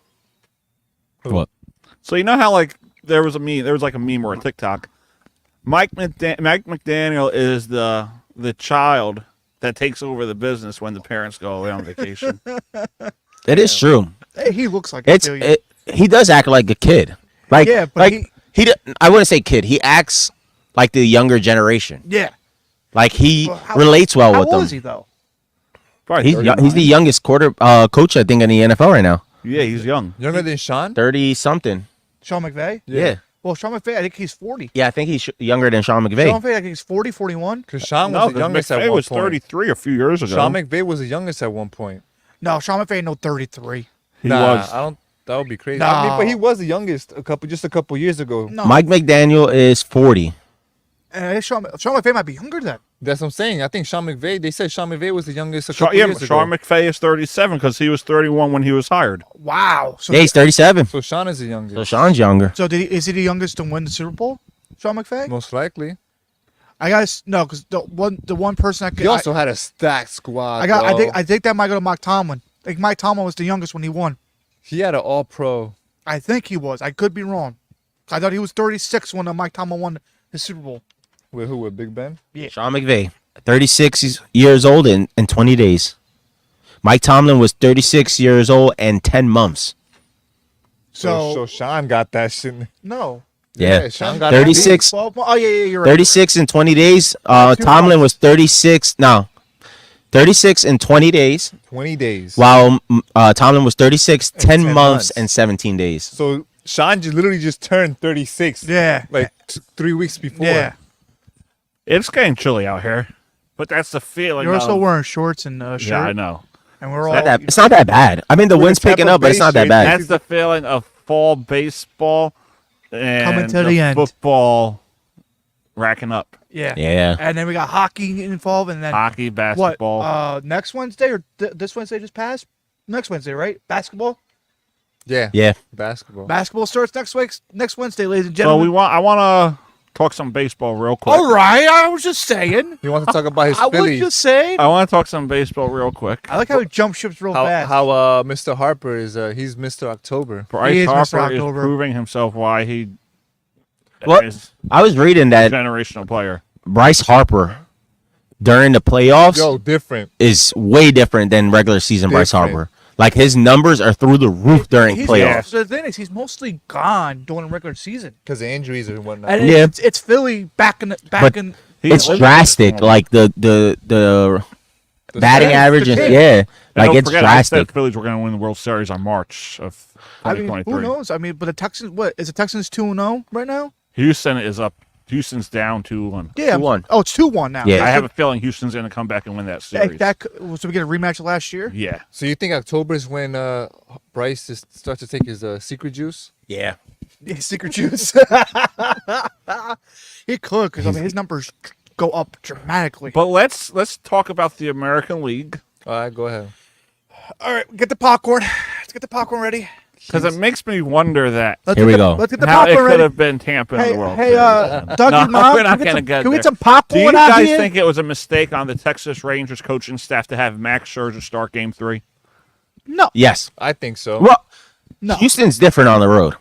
What? So you know how like there was a meme or a TikTok. Mike McDaniel is the child that takes over the business when the parents go away on vacation. It is true. Hey, he looks like He does act like a kid. Like Yeah, but like I wouldn't say kid. He acts like the younger generation. yeah. Like he Well, relates well how with old them. is he though? Probably He's the youngest coach I think in the NFL right now. Yeah, he's young. Younger than Sean? 30 something. Sean McVay. Yeah. Well, Sean McVay, I think he's 40. Yeah, I think he's younger than Sean McVay. Sean McVay, I think he's 40, 41. Because Sean was No, the 'cause youngest at McVay one was point. 33 a few years ago. Sean McVay was the youngest at one point. No, Sean McVay, no 33. He nah, was. I don't. That would be crazy. No. I mean, but he was the youngest just a couple years ago. No, Mike McDaniel is 40. Sean McVay might be younger then. That's what I'm saying. I think Sean McVay. They said Sean McVay was the youngest a Sean, couple yeah, years Sean ago. McVay is 37 because he was 31 when he was hired. Wow. So, Yeah, he's 37. So Sean is the youngest. So Sean's younger. so is he the youngest to win the Super Bowl? Sean McVay? Most likely. I guess no, because the one person I could. He also had a stacked squad. I think that might go to Mike Tomlin. Like Mike Tomlin was the youngest when he won. He had an All-Pro. I think he was. I could be wrong. I thought he was 36 when Mike Tomlin won the Super Bowl. With who? With Big Ben? Yeah. Sean McVay, 36 years old in 20 days. Mike Tomlin was 36 years old and 10 months. So Sean got that shit. No. Yeah, Sean got 36. 12, oh yeah, you're right. 36 in 20 days. Tomlin was 36. No, 36 in 20 days. 20 days. While Tomlin was 36, 10 10 months months. and 17 days. So Sean literally just turned 36. Yeah. Like 3 weeks before. Yeah. It's getting chilly out here, but that's the feeling. You're also of- wearing shorts and shirt. Yeah, I know. And we're It's all. it's not that bad. I mean, the With wind's the picking Tampa up, but it's Bay not that shade, bad. That's the feeling of fall baseball and Coming to the end. football racking up. Yeah. Yeah. And then we got hockey involved, and then Hockey, what? basketball. Next Wednesday or this Wednesday just passed? Next Wednesday, right? Basketball. Yeah. Yeah. Basketball. Basketball starts next Wednesday, ladies and So gentlemen. I want to talk some baseball real quick. All right, I was just saying. He wants to talk about his I was Phillies. just saying. I want to talk some baseball real quick. I like how he jump ships real fast. How Mr. Harper is he's Mr. October. Bryce He is Mr. Harper is October. proving himself why he What? is I was reading a that generational player. Bryce Harper during the playoffs Yo, different. is way different than regular season Bryce Different. Harper. Like his numbers are through the roof during He's playoffs. The thing is, he's mostly gone during the regular season, Because of injuries and whatnot. and Yeah. it's Philly back in. But in. It's drastic. Like the batting stats, average, the and game. yeah, And like don't it's forget, I said drastic. Phillies were going to win the World Series on March of I mean, 2023. who knows? I mean, but the Texans. What is the Texans 2-0 right now? Houston is up. Houston's down 2-1. Yeah, 2-1. Oh, it's 2-1 now. Yeah. I have a feeling Houston's going to come back and win that series. So we get a rematch of last year. Yeah. So you think October is when Bryce starts to take his secret juice? Yeah. Yeah, secret juice. He could, because I mean his numbers go up dramatically. But let's talk about the American League All right, go ahead. All right, get the popcorn. Let's get the popcorn ready. because it makes me wonder that Here we go. Let's get the how it popcorn could ready. have been Tampa in Hey, the World hey, Series. Dougie's mom, we're not can we going to get get can we there. get some Do popcorn you out guys here? think it was a mistake on the Texas Rangers coaching staff to have Max Scherzer start Game 3? No, Yes. I think so. Well, no. Houston's different on the road.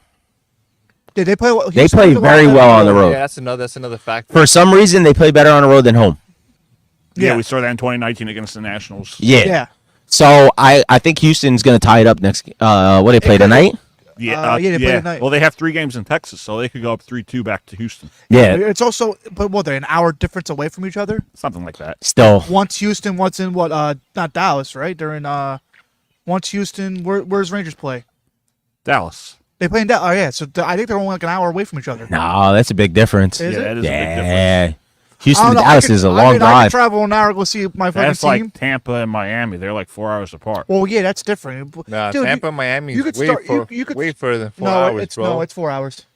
Did they play? They play very well on the road. Yeah, that's another factor. For some reason, they play better on the road than home. Yeah, we saw that in 2019 against the Nationals. Yeah. So I think Houston's gonna tie it up next. What they play tonight? Yeah, they play tonight. Well, they have 3 games in Texas, so they could go up 3-2 back to Houston. Yeah. It's also, but what, they're an hour difference away from each other? Something like that. Still. Once Houston, once in not Dallas, right? They're in, once Houston, where's Rangers play? Dallas. They play in Dallas. Oh, yeah. So I think they're only like an hour away from each other. No, that's a big difference. Is it? That is a big difference. Yeah. Houston I to don't know, Dallas is a long I drive. can travel an hour to go see my fucking That's team. like Tampa and Miami. They're like 4 hours apart. Well, yeah, that's different. Nah, Dude, Tampa, Miami you is could way, start- you could- way further than 4 no, hours, it's bro. no, it's 4 hours.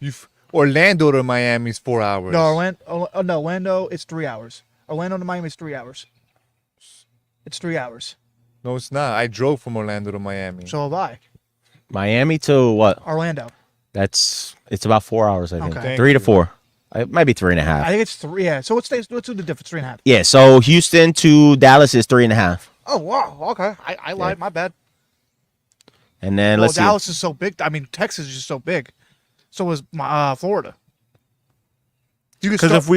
Orlando to Miami is 4 hours. No, Orlando, it's 3 hours. Orlando to Miami is 3 hours. It's 3 hours. No, it's not. I drove from Orlando to Miami. So have I. Miami to what? Orlando. It's about 4 hours, I think. Okay. 3 to 4. It might be 3.5. I think it's 3. Yeah. So let's do the difference. 3.5. Yeah. So Houston to Dallas is 3.5. Oh wow. Okay. I lied. My bad. And then Well, let's Dallas is so big. I mean, Texas is just so big. So is Florida. Because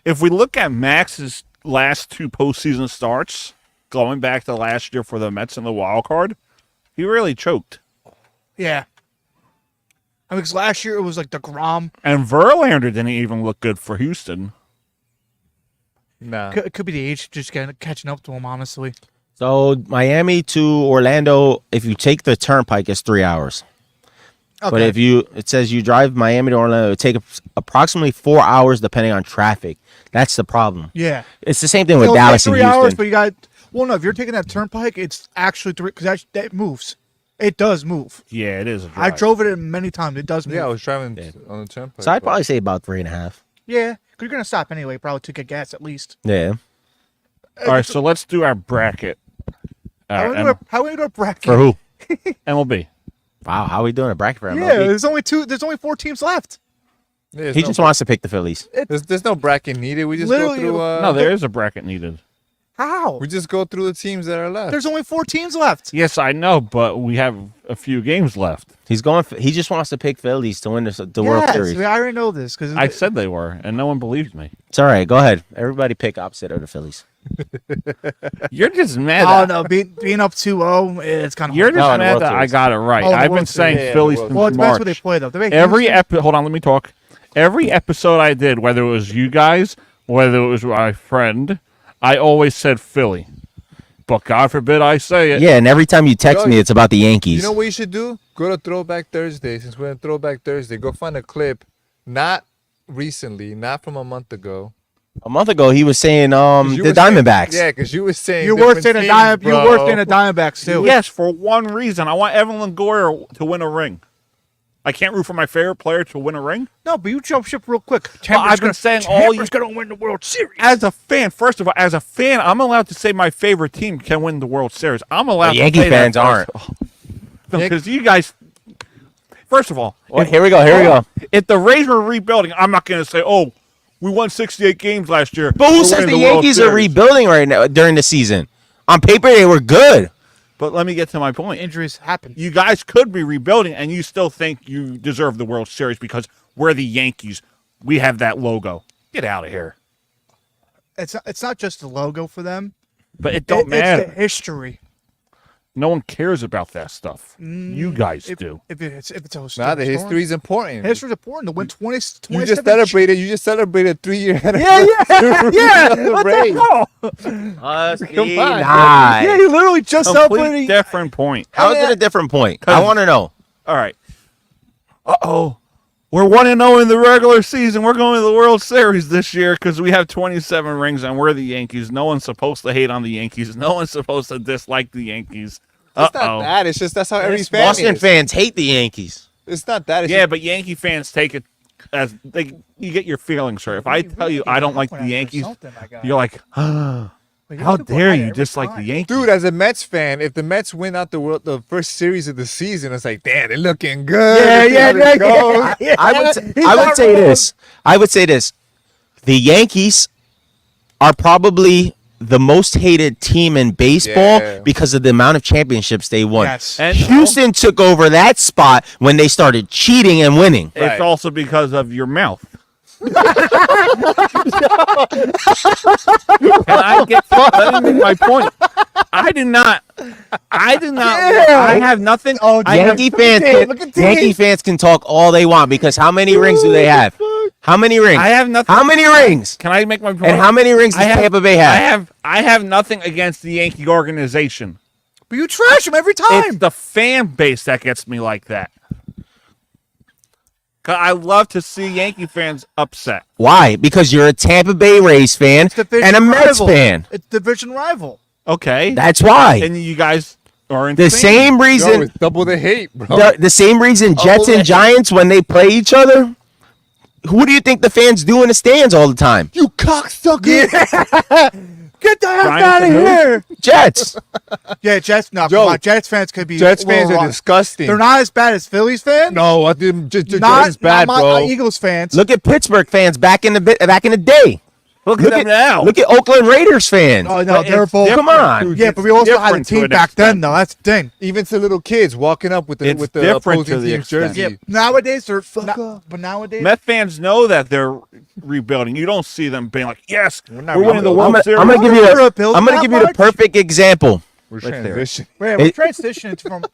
if we look at Max's last 2 postseason starts, going back to last year for the Mets in the wild card, he really choked. Yeah. I mean, because last year it was like DeGrom. And Verlander didn't even look good for Houston. Nah. It could be the age just catching up to him, honestly. So Miami to Orlando, if you take the turnpike, it's 3 hours. Okay. But if it says you drive Miami to Orlando, it would take approximately 4 hours depending on traffic. That's the problem. Yeah. It's the same thing with It'll Dallas take and 3 Houston. hours, but you got. Well, no, if you're taking that turnpike, it's actually 3 because that moves. It does move. Yeah, it is. I drove it many times. It does move. Yeah, I was driving on the turnpike. So I'd probably say about 3.5. Yeah, because you're gonna stop anyway, probably to get gas at least. Yeah. All right, so let's do our bracket. How we do a bracket For who? MLB. Wow, how are we doing a bracket for MLB? Yeah, there's only 4 teams left. He just wants to pick the Phillies. There's no bracket needed. We just go Literally- through. No, there is a bracket needed. How? We just go through the teams that are left. There's only 4 teams left. Yes, I know, but we have a few games left. He just wants to pick Phillies to win the World Yes, Series. I already know this because I said they were, and no one believed me. It's all right. Go ahead. Everybody pick opposite of the Phillies. You're just mad. Oh no, being up 2-0, it's kind of. You're just mad that I got it right. Oh, the I've World been saying Series. Phillies Yeah, since well, it depends March. what they play though. They make Every hold on, let me talk. Every episode I did, whether it was you guys, whether it was my friend, I always said Philly. But God forbid I say it. Yeah, and every time you text me, it's about the Yankees. You know what you should do? Go to Throwback Thursday. Since we're in Throwback Thursday, go find a clip, not recently, not from a month ago. A month ago, he was saying You the were saying- Diamondbacks. Yeah, because you were saying You were different saying teams, you were saying bro. the Diamondbacks too. Yes, for one reason. I want Evan Longoria to win a ring. I can't root for my favorite player to win a ring. No, but you jump ship real quick. Well, I've been saying all year. Gonna win the World Series. As a fan, first of all, as a fan, I'm allowed to say my favorite team can win the World Series. I'm allowed. The Yankee to say fans that aren't. because you guys. First of all, Well, here we go. If the Rays were rebuilding, I'm not going to say, "Oh, we won 68 games last year." But who We're says winning the World Yankees are Series." rebuilding right now during the season? On paper, they were good. But let me get to my point. Injuries happen. You guys could be rebuilding, and you still think you deserve the World Series because we're the Yankees. We have that logo. Get out of here. It's not just the logo for them. But it don't matter. It's the history. No one cares about that stuff. You guys do. If it's a Nah, the history is important. History's important to win 20. You just celebrated. You just celebrated 3 year Yeah. What the hell? Come on. Yeah, you literally just Complete celebrated. different point. How is it a different point? I want to know. All right. Uh-oh. We're 1-0 in the regular season. We're going to the World Series this year because we have 27 rings and we're the Yankees. No one's supposed to hate on the Yankees. No one's supposed to dislike the Yankees. It's not that. It's just that's how every fan Boston is. fans hate the Yankees. It's not that. It's Yeah, but Yankee fans take it as you get your feelings hurt. If I tell you I don't like the Yankees, you're like, how dare you dislike the Yankees? Dude, as a Mets fan, if the Mets win out the first series of the season, it's like, damn, they're looking good. Yeah. I would say this. I would say this. The Yankees are probably the most hated team in baseball because of the amount of championships they won. Yes. And Houston took over that spot when they started cheating and winning. it's also because of your mouth. Can I get let me make my point. I did not. Yeah. I have nothing. Oh, Yankee fans can talk all they want because how many rings do they have? How many rings? I have nothing. How many rings? Can I make my point? And how many rings does Tampa Bay have? I have nothing against the Yankee organization. But you trash them every time. It's the fan base that gets me like that. 'Cause I love to see Yankee fans upset. Why? Because you're a Tampa Bay Rays fan and a Mets fan. It's division rival. Okay. That's why. And you guys are the same reason. Yo, it's double the hate, bro. The same reason Jets and Giants, when they play each other, who do you think the fans do in the stands all the time? You cocksucker. Get the heck Giants out of and who? here. Jets. Yeah, Jets. No, Joe, come on. Jets fans could be. Jets a little fans are wrong. disgusting. They're not as bad as Phillies fans. No, I think just Not, bad, not bro. Eagles fans. Look at Pittsburgh fans back in the day. Look at them now. Look at Oakland Raiders fans. Oh no, But they're it's both. Come on. Yeah, but we also had a different to team an back then, extent. though. That's the thing. Even to little kids walking up with the It's with the different to opposing the team's extent. jersey. Yeah, nowadays they're. But nowadays, Met fans know that they're rebuilding. You don't see them being like, "Yes, we're not winning the rebuilding. World Series." I'm gonna give you We're the rebuilding that I'm gonna give you the much? perfect example. We're Right there. transitioning. Wait, we're It- transitioning from.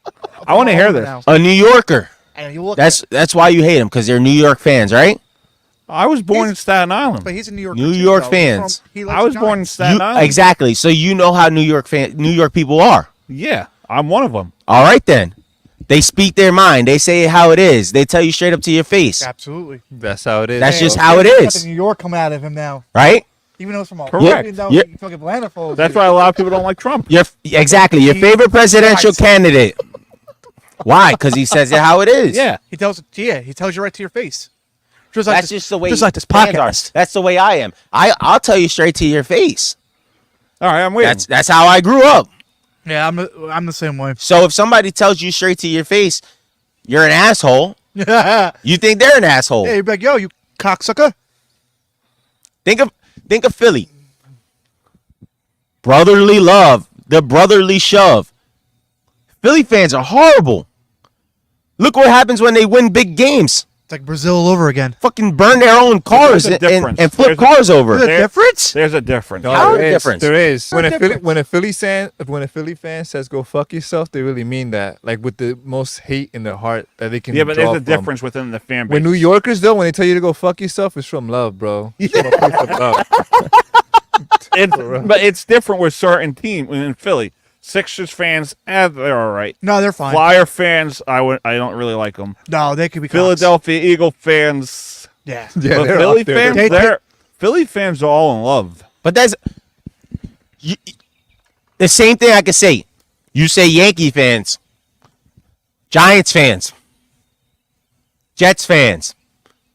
I want to hear from this. now. A New Yorker. And you look That's why you hate them because they're New York fans, right? I was born in Staten Island. But he's a New York. New York fans. I was born in Staten Island. Exactly. So you know how New York people are. Yeah, I'm one of them. All right then. They speak their mind. They say it how it is. They tell you straight up to your face. Absolutely. That's how it is. That's bro. just how it Got is. the New York coming out of him now. Right? Even though it's from a Correct. even though Yeah. he fucking Atlanta full of That's shit. why a lot of people don't like Trump. Exactly. Your favorite presidential candidate. Why? Because he says it how it is. Yeah. He tells you right to your face. Just That's just the way just like this fans podcast. are. That's the way I am. I'll tell you straight to your face. All right, I'm waiting. That's how I grew up. Yeah, I'm the same way. So if somebody tells you straight to your face, you're an asshole. Yeah, You think they're an asshole. you'd be like, yo, you cocksucker. Think of Philly. Brotherly love, the brotherly shove. Philly fans are horrible. Look what happens when they win big games. It's like Brazil all over again. Fucking burn their own cars There's a difference. and flip There's a- cars over. There's a difference? There's a difference. No, How there is is. difference? There is. When What a Philly difference? when a Philly fan says "go fuck yourself," they really mean that, like with the most hate in their heart that they can. Yeah, but draw there's a from. difference within the fan base. When New Yorkers though, when they tell you to go fuck yourself, it's from love, bro. It's from a place of love. But it's different with certain teams in Philly. Sixers fans, they're all right. No, they're fine. Flyer fans, I don't really like them. No, they could be Philadelphia Eagle fans, Yeah. Yeah, but they're Philly up there. fans, Philly fans are all in love. But that's the same thing I could say. You say Yankee fans, Giants fans, Jets fans.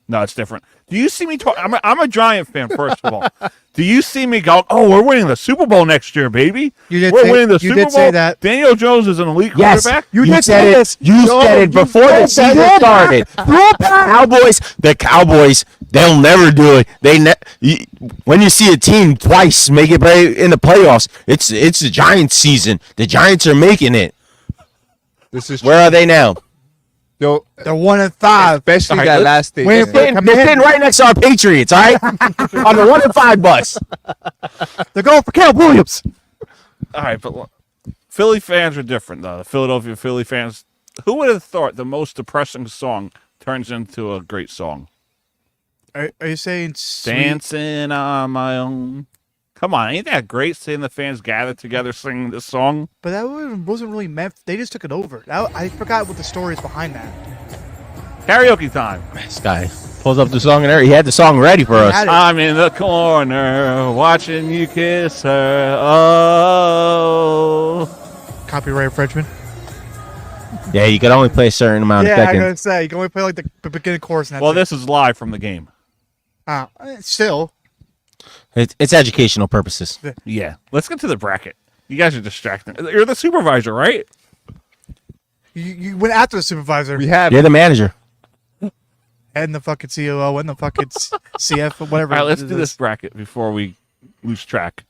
No, it's different. Do you see me talk? I'm a Giant fan, first of all. Do you see me go, oh, we're winning the Super Bowl next year, baby? You We're did winning the you Super did Bowl. say that. Daniel Jones is an elite Yes, quarterback. you did said say it. this. You No, said it you before said the that. season started. The Cowboys, they'll never do it. When you see a team twice make it play in the playoffs, it's the Giants season. The Giants are making it. This is Where are they now? Yo, They're 1-5. especially All right, that let's- last stage. Wait, They're sitting right next to our Patriots, all right? On the 1-5 bus. They're going for Caleb Williams. All right, but look, Philly fans are different, though. The Philadelphia Philly fans. Who would have thought the most depressing song turns into a great song? Are you saying sweet? Dancing on my own. Come on, ain't that great seeing the fans gather together singing this song? But that wasn't really meant. They just took it over. I forgot what the story is behind that. Karaoke time. This guy pulls up the song and he had the song ready for us. Had it. I'm in the corner watching you kiss her. Oh. Copyright infringement. Yeah, you could only play a certain amount of Yeah, I seconds. gotta say you can only play like the beginning chorus. And Well, that's this is live from the game. still. It's educational purposes. Yeah. Let's get to the bracket. You guys are distracting. You're the supervisor, right? You went after the supervisor We have You're the manager. and the fucking COO and the fucking CF or whatever. All right, let's it do is. this bracket before we lose track.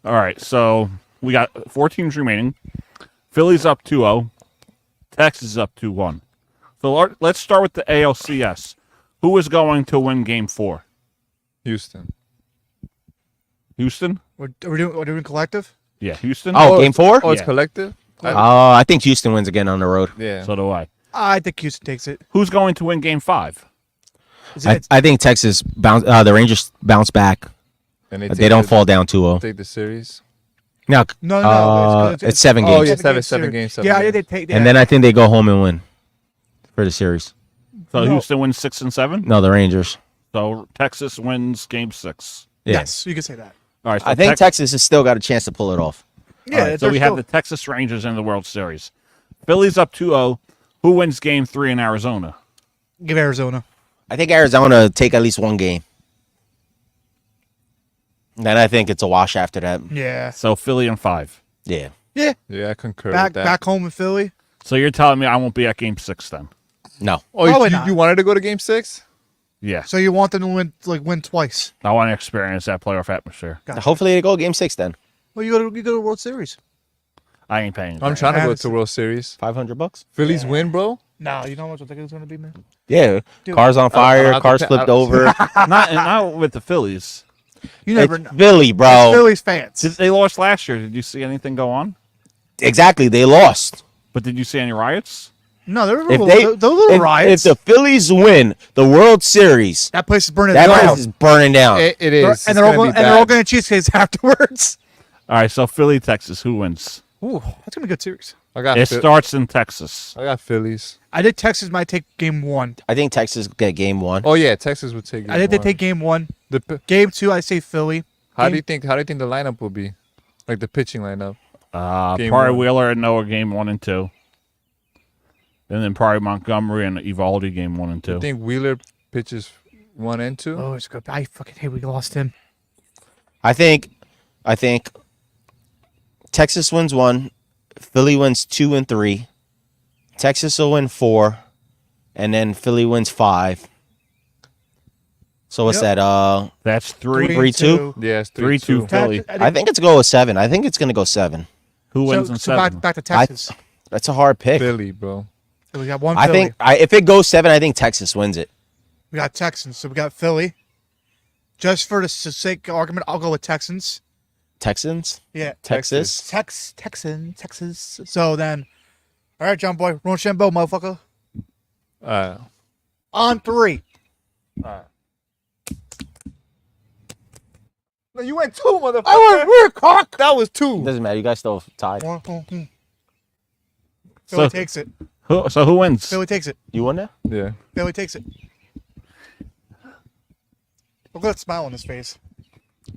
All right, so we got 4 teams remaining. Philly's up 2-0. Texas is up 2-1. So let's start with the ALCS. Who is going to win Game 4? Houston. Houston? We're doing collective. Yeah, Houston. Oh, game 4? Oh, it's Yeah. collective. I think Houston wins again on the road. Yeah. So do I. I think Houston takes it. Who's going to win game 5? I think Texas the Rangers bounce back. And They don't fall down 2-0. Take the series. No, No. it's 7 Oh, games. yeah, seven games. Yeah, they take. And then I think they go home and win for the series. So No. Houston wins 6 and 7. No, the Rangers. So Texas wins game 6. Yeah. Yes, you can say that. All right. So I think Texas has still got a chance to pull it off. Yeah, All right, so they're we have still- the Texas Rangers in the World Series. Philly's up 2-0. Who wins game 3 in Arizona? Give Arizona. I think Arizona take at least one game. Then I think it's a wash after that. Yeah. So Philly in 5. Yeah. Yeah. Yeah, I concur Back with that. back home in Philly. So you're telling me I won't be at game 6 then? No. Oh, Probably you, not. you wanted to go to game 6? Yeah. So you want them to win twice? I want to experience that playoff atmosphere. Gotcha. Hopefully they go game 6 then. Well, you go to the World Series. I ain't paying. I'm trying to go to World Series. $500. Phillies win, bro. No, you know how much I think it's going to be, man. Yeah. Dude, Cars on I fire. don't Cars have flipped to- over. not with the Phillies. You never know. It's Philly, bro. It's Phillies fans. They lost last year. Did you see anything go on? Exactly. They lost. But did you see any riots? No, there were If little riots. If the Phillies win the World Series, that place is burning that down. place is burning down. It is. And they're all going to cheesecakes afterwards. All right. So Philly, Texas. Who wins? Ooh, that's going to be a good series. I got. It starts in Texas. I got Phillies. I think Texas might take game 1. I think Texas get game 1. Oh yeah, Texas would take. I think they take game 1. Game 2, I say Philly. How do you think the lineup will be? Like the pitching lineup. Game Probably 1. Wheeler and Noah game 1 and 2. And then probably Montgomery and Evaldi game 1 and 2. I think Wheeler pitches 1 and 2. Oh, it's good. I fucking hate we lost him. I think Texas wins 1, Philly wins 2 and 3, Texas will win 4, and then Philly wins 5. So what's Yep. that? That's 3. 3-2. Yeah, it's 3-2 Philly. I think it's go with 7. I think it's gonna go 7. Who wins in 7? Back to Texas. That's a hard pick. Philly, bro. So we got one I Philly. think if it goes 7, I think Texas wins it. We got Texans, so we got Philly. Just for the sake of argument, I'll go with Texans. Texans. Yeah. Texas. Texas. So then, all right, John Boy, Rochambeau, motherfucker. On 3. No, you went 2, motherfucker. I went weird cock. That was 2. Doesn't matter. You guys still tied. Philly takes it. So who wins? Philly takes it. You won that? Yeah. Philly takes it. Look at that smile on his face.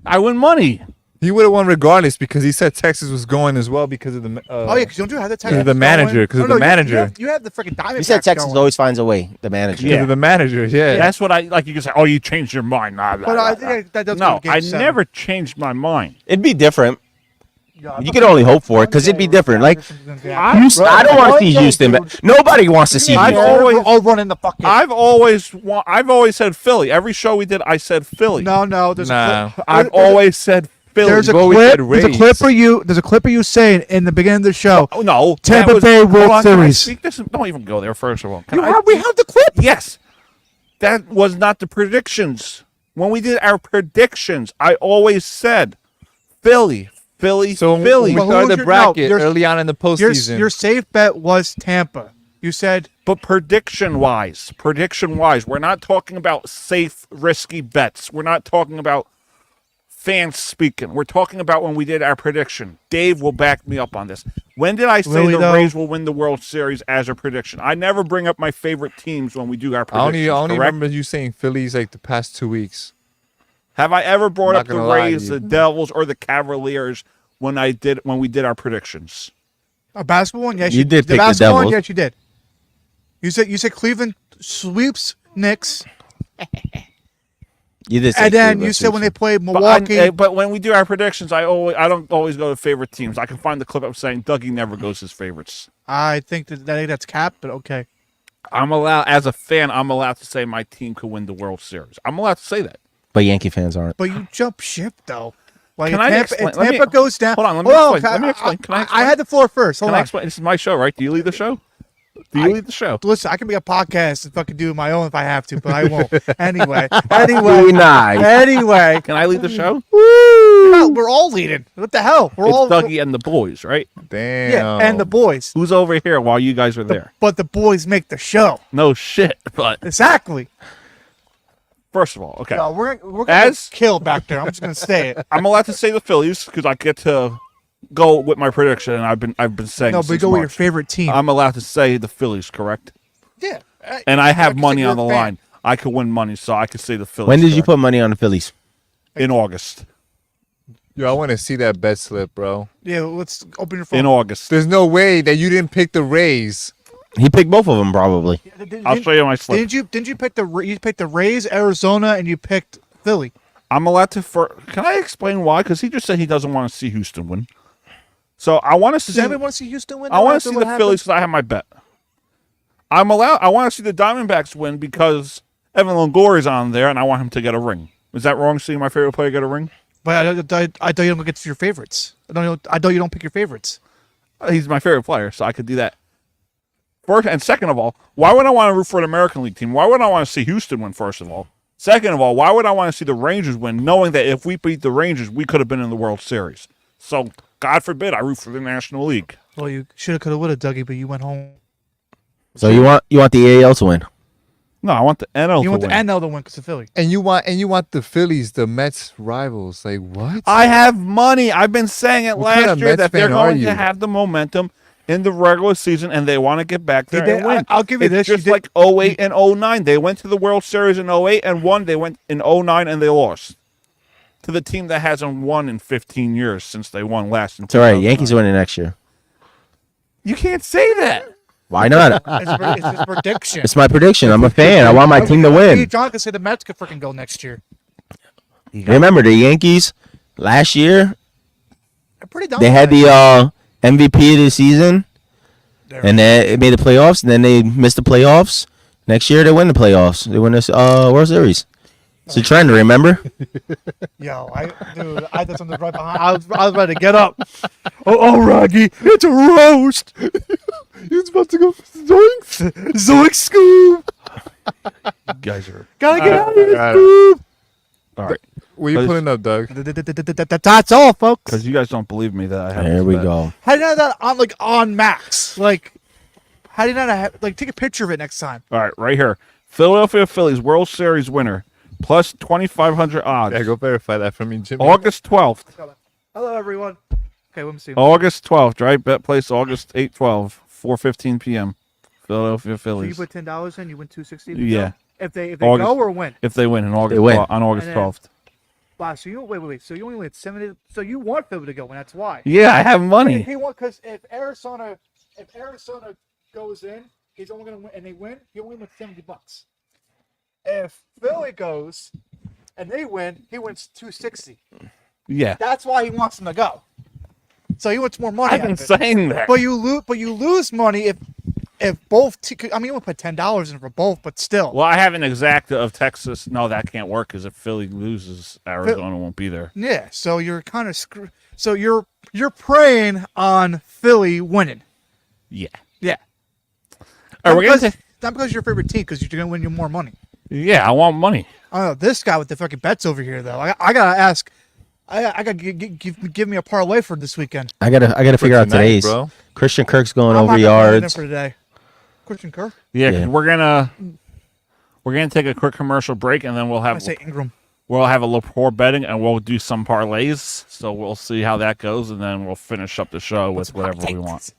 I win money. He would have won regardless because he said Texas was going as well because of the. Oh yeah, because don't you have the Because of the manager. Because of the manager. You have the freaking Diamondbacks. You said Texas going. always finds a way. The manager. Because of the manager. Yeah. That's what I like. You can say, "Oh, you changed your mind." Nah, But I think that does no, go to game I 7. never changed my mind. It'd be different. Yeah, You could only hope for it because it'd be different. Like Houston, I don't want to see Houston, but nobody wants to see I've Houston. always all running the fucking. I've always said Philly. Every show we did, I said Philly. No. There's Nah. a clip. I've always said Philly. There's a You've always clip. said There's a Rays. clip for you. There's a clip of you saying in the beginning of the show. Oh, no, Tampa that was- Bay hold World on, can I Series. speak this? Don't even go there. First of all, We have the clip. Yes, that was not the predictions. When we did our predictions, I always said Philly. So Philly. when we But who started was the your- bracket no, your- early on in the postseason. Your safe bet was Tampa. You said But prediction wise, we're not talking about safe, risky bets. We're not talking about fans speaking. We're talking about when we did our prediction. Dave will back me up on this. When did I say Really, the though? Rays will win the World Series as a prediction? I never bring up my favorite teams when we do our I predictions. only correct? remember you saying Phillies like the past 2 weeks. Have I ever brought Not up the gonna lie to Rays, you. the Devils, or the Cavaliers when we did our predictions? a basketball one. Yes, You did the pick the basketball one. Devils. Yes, you did. You said Cleveland sweeps Knicks, You did say and then Cleveland you said when they Sixers. played But, Milwaukee. but when we do our predictions, I don't always go to favorite teams. I can find the clip of saying Dougie never goes his favorites. I think that's capped, but okay. I'm allowed, as a fan, I'm allowed to say my team could win the World Series. I'm allowed to say that. But Yankee fans aren't. But you jump ship though. Like Can if I Tampa, explain- if let me- Tampa goes down. hold on, let me Hold explain. Let me explain. Can I I explain? had the floor first. Hold Can I on. explain? This is my show, right? Do you lead the show? Do you lead the show? Listen, I can make a podcast and fucking do my own if I have to, but I won't. Anyway. Very nice. Anyway. Can I lead the show? No, we're all leading. What the hell? We're It's all Dougie and the Boys, right? Damn. Yeah, and the boys. Who's over here while you guys are there? But the boys make the show. No shit, but Exactly. first of all, okay. No, we're gonna As- get killed back there. I'm just gonna say it. I'm allowed to say the Phillies because I get to go with my prediction, and I've been saying. No, it but since go with your March. favorite team. I'm allowed to say the Phillies, correct? Yeah. And I have Like money you're on a the fan. line. I could win money, so I could say the Phillies. When did you correct. put money on the Phillies? In August. Yo, I want to see that bet slip, bro. Yeah, let's open your phone. In August. There's no way that you didn't pick the Rays. He picked both of them probably. I'll show you my slip. Didn't you pick you picked the Rays, Arizona, and you picked Philly? I'm allowed to. Can I explain why? Because he just said he doesn't want to see Houston win. So I want to see. Does anybody want to see Houston win? I want to see the Phillies because I have my bet. I want to see the Diamondbacks win because Evan Longoria's on there, and I want him to get a ring. Is that wrong? Seeing my favorite player get a ring? But I thought you don't get your favorites. I know you don't pick your favorites. He's my favorite player, so I could do that. First and second of all, why would I want to root for an American League team? Why would I want to see Houston win? First of all, second of all, why would I want to see the Rangers win, knowing that if we beat the Rangers, we could have been in the World Series? So, God forbid, I root for the National League. Well, you should have, could have, would have, Dougie, but you went home. So you want the AL to win? No, I want the NL. You to want win. the NL to win because of Philly. And you want the Phillies, the Mets rivals. Like what? I have money. I've been saying it What kind last of year Mets that they're fan are going you? to have the momentum in the regular season, and they want to get back there and win. I'll give you It's this. just like 08 and 09. They went to the World Series in 08 and won. They went in 09 and they lost to the team that hasn't won in 15 years since they won last. It's all right. Yankees winning next year. You can't say that. Why not? It's his prediction. It's my prediction. I'm a fan. I want my team to win. John could say the Mets could freaking go next year. Remember the Yankees last year? They're pretty They had the MVP of the season, and then it made the playoffs, and then they missed the playoffs. Next year they win the playoffs. They win this World Series. It's a trend, remember? Yo, I did something right behind. I was ready to get up. Oh, Raggy, it's a roast. He's about to go zoinks, zoink scoop. You guys are Gotta get out of here, Got it. scoop. all right. What are you putting up, Doug? That's all, folks. Because you guys don't believe me that I have. There this we bet. go. How do you know that on Max? Like, how do you know that? Like, take a picture of it next time. All right, right here. Philadelphia Phillies World Series winner plus 2,500 odds. Yeah, go verify that for me, Jimmy. August 12th. Hello, everyone. Okay, let me see. August 12th, right? Bet place August 8/12, 4:15 p.m. Philadelphia So you Phillies. put $10 in, you win $260. Yeah. If they August- go or win. If they win in August, They win. on August And then- 12th. Wow. So you wait. So you only win 70. So you want Philly to go win. That's why. Yeah, I have money. He won because if Arizona goes in, he's only gonna win, and they win. He only wins $70. If Philly goes and they win, he wins $260. Yeah. That's why he wants them to go. So he wants more money. I've out been of it. saying that. But you lose money if both. I mean, you would put $10 in for both, but still. Well, I have an exacta of Texas. No, that can't work because if Philly loses, Arizona won't be there. Yeah. So you're kind of screwed. So you're preying on Philly winning. Yeah. Yeah. All right, we're gonna not because you're your favorite team, because you're gonna win you more money. Yeah, I want money. I don't know this guy with the fucking bets over here though. I gotta ask. I gotta give me a parlay for this weekend. I gotta figure out tonight, today's. bro. Christian Kirk's going I'm over not gonna put it in yards. for today. Christian Kirk. Yeah, Yeah. 'cause we're gonna take a quick commercial break and then we'll I have say Ingram. a rapport betting and we'll do some parlays. So we'll see how that goes and then we'll finish up the show with whatever we want.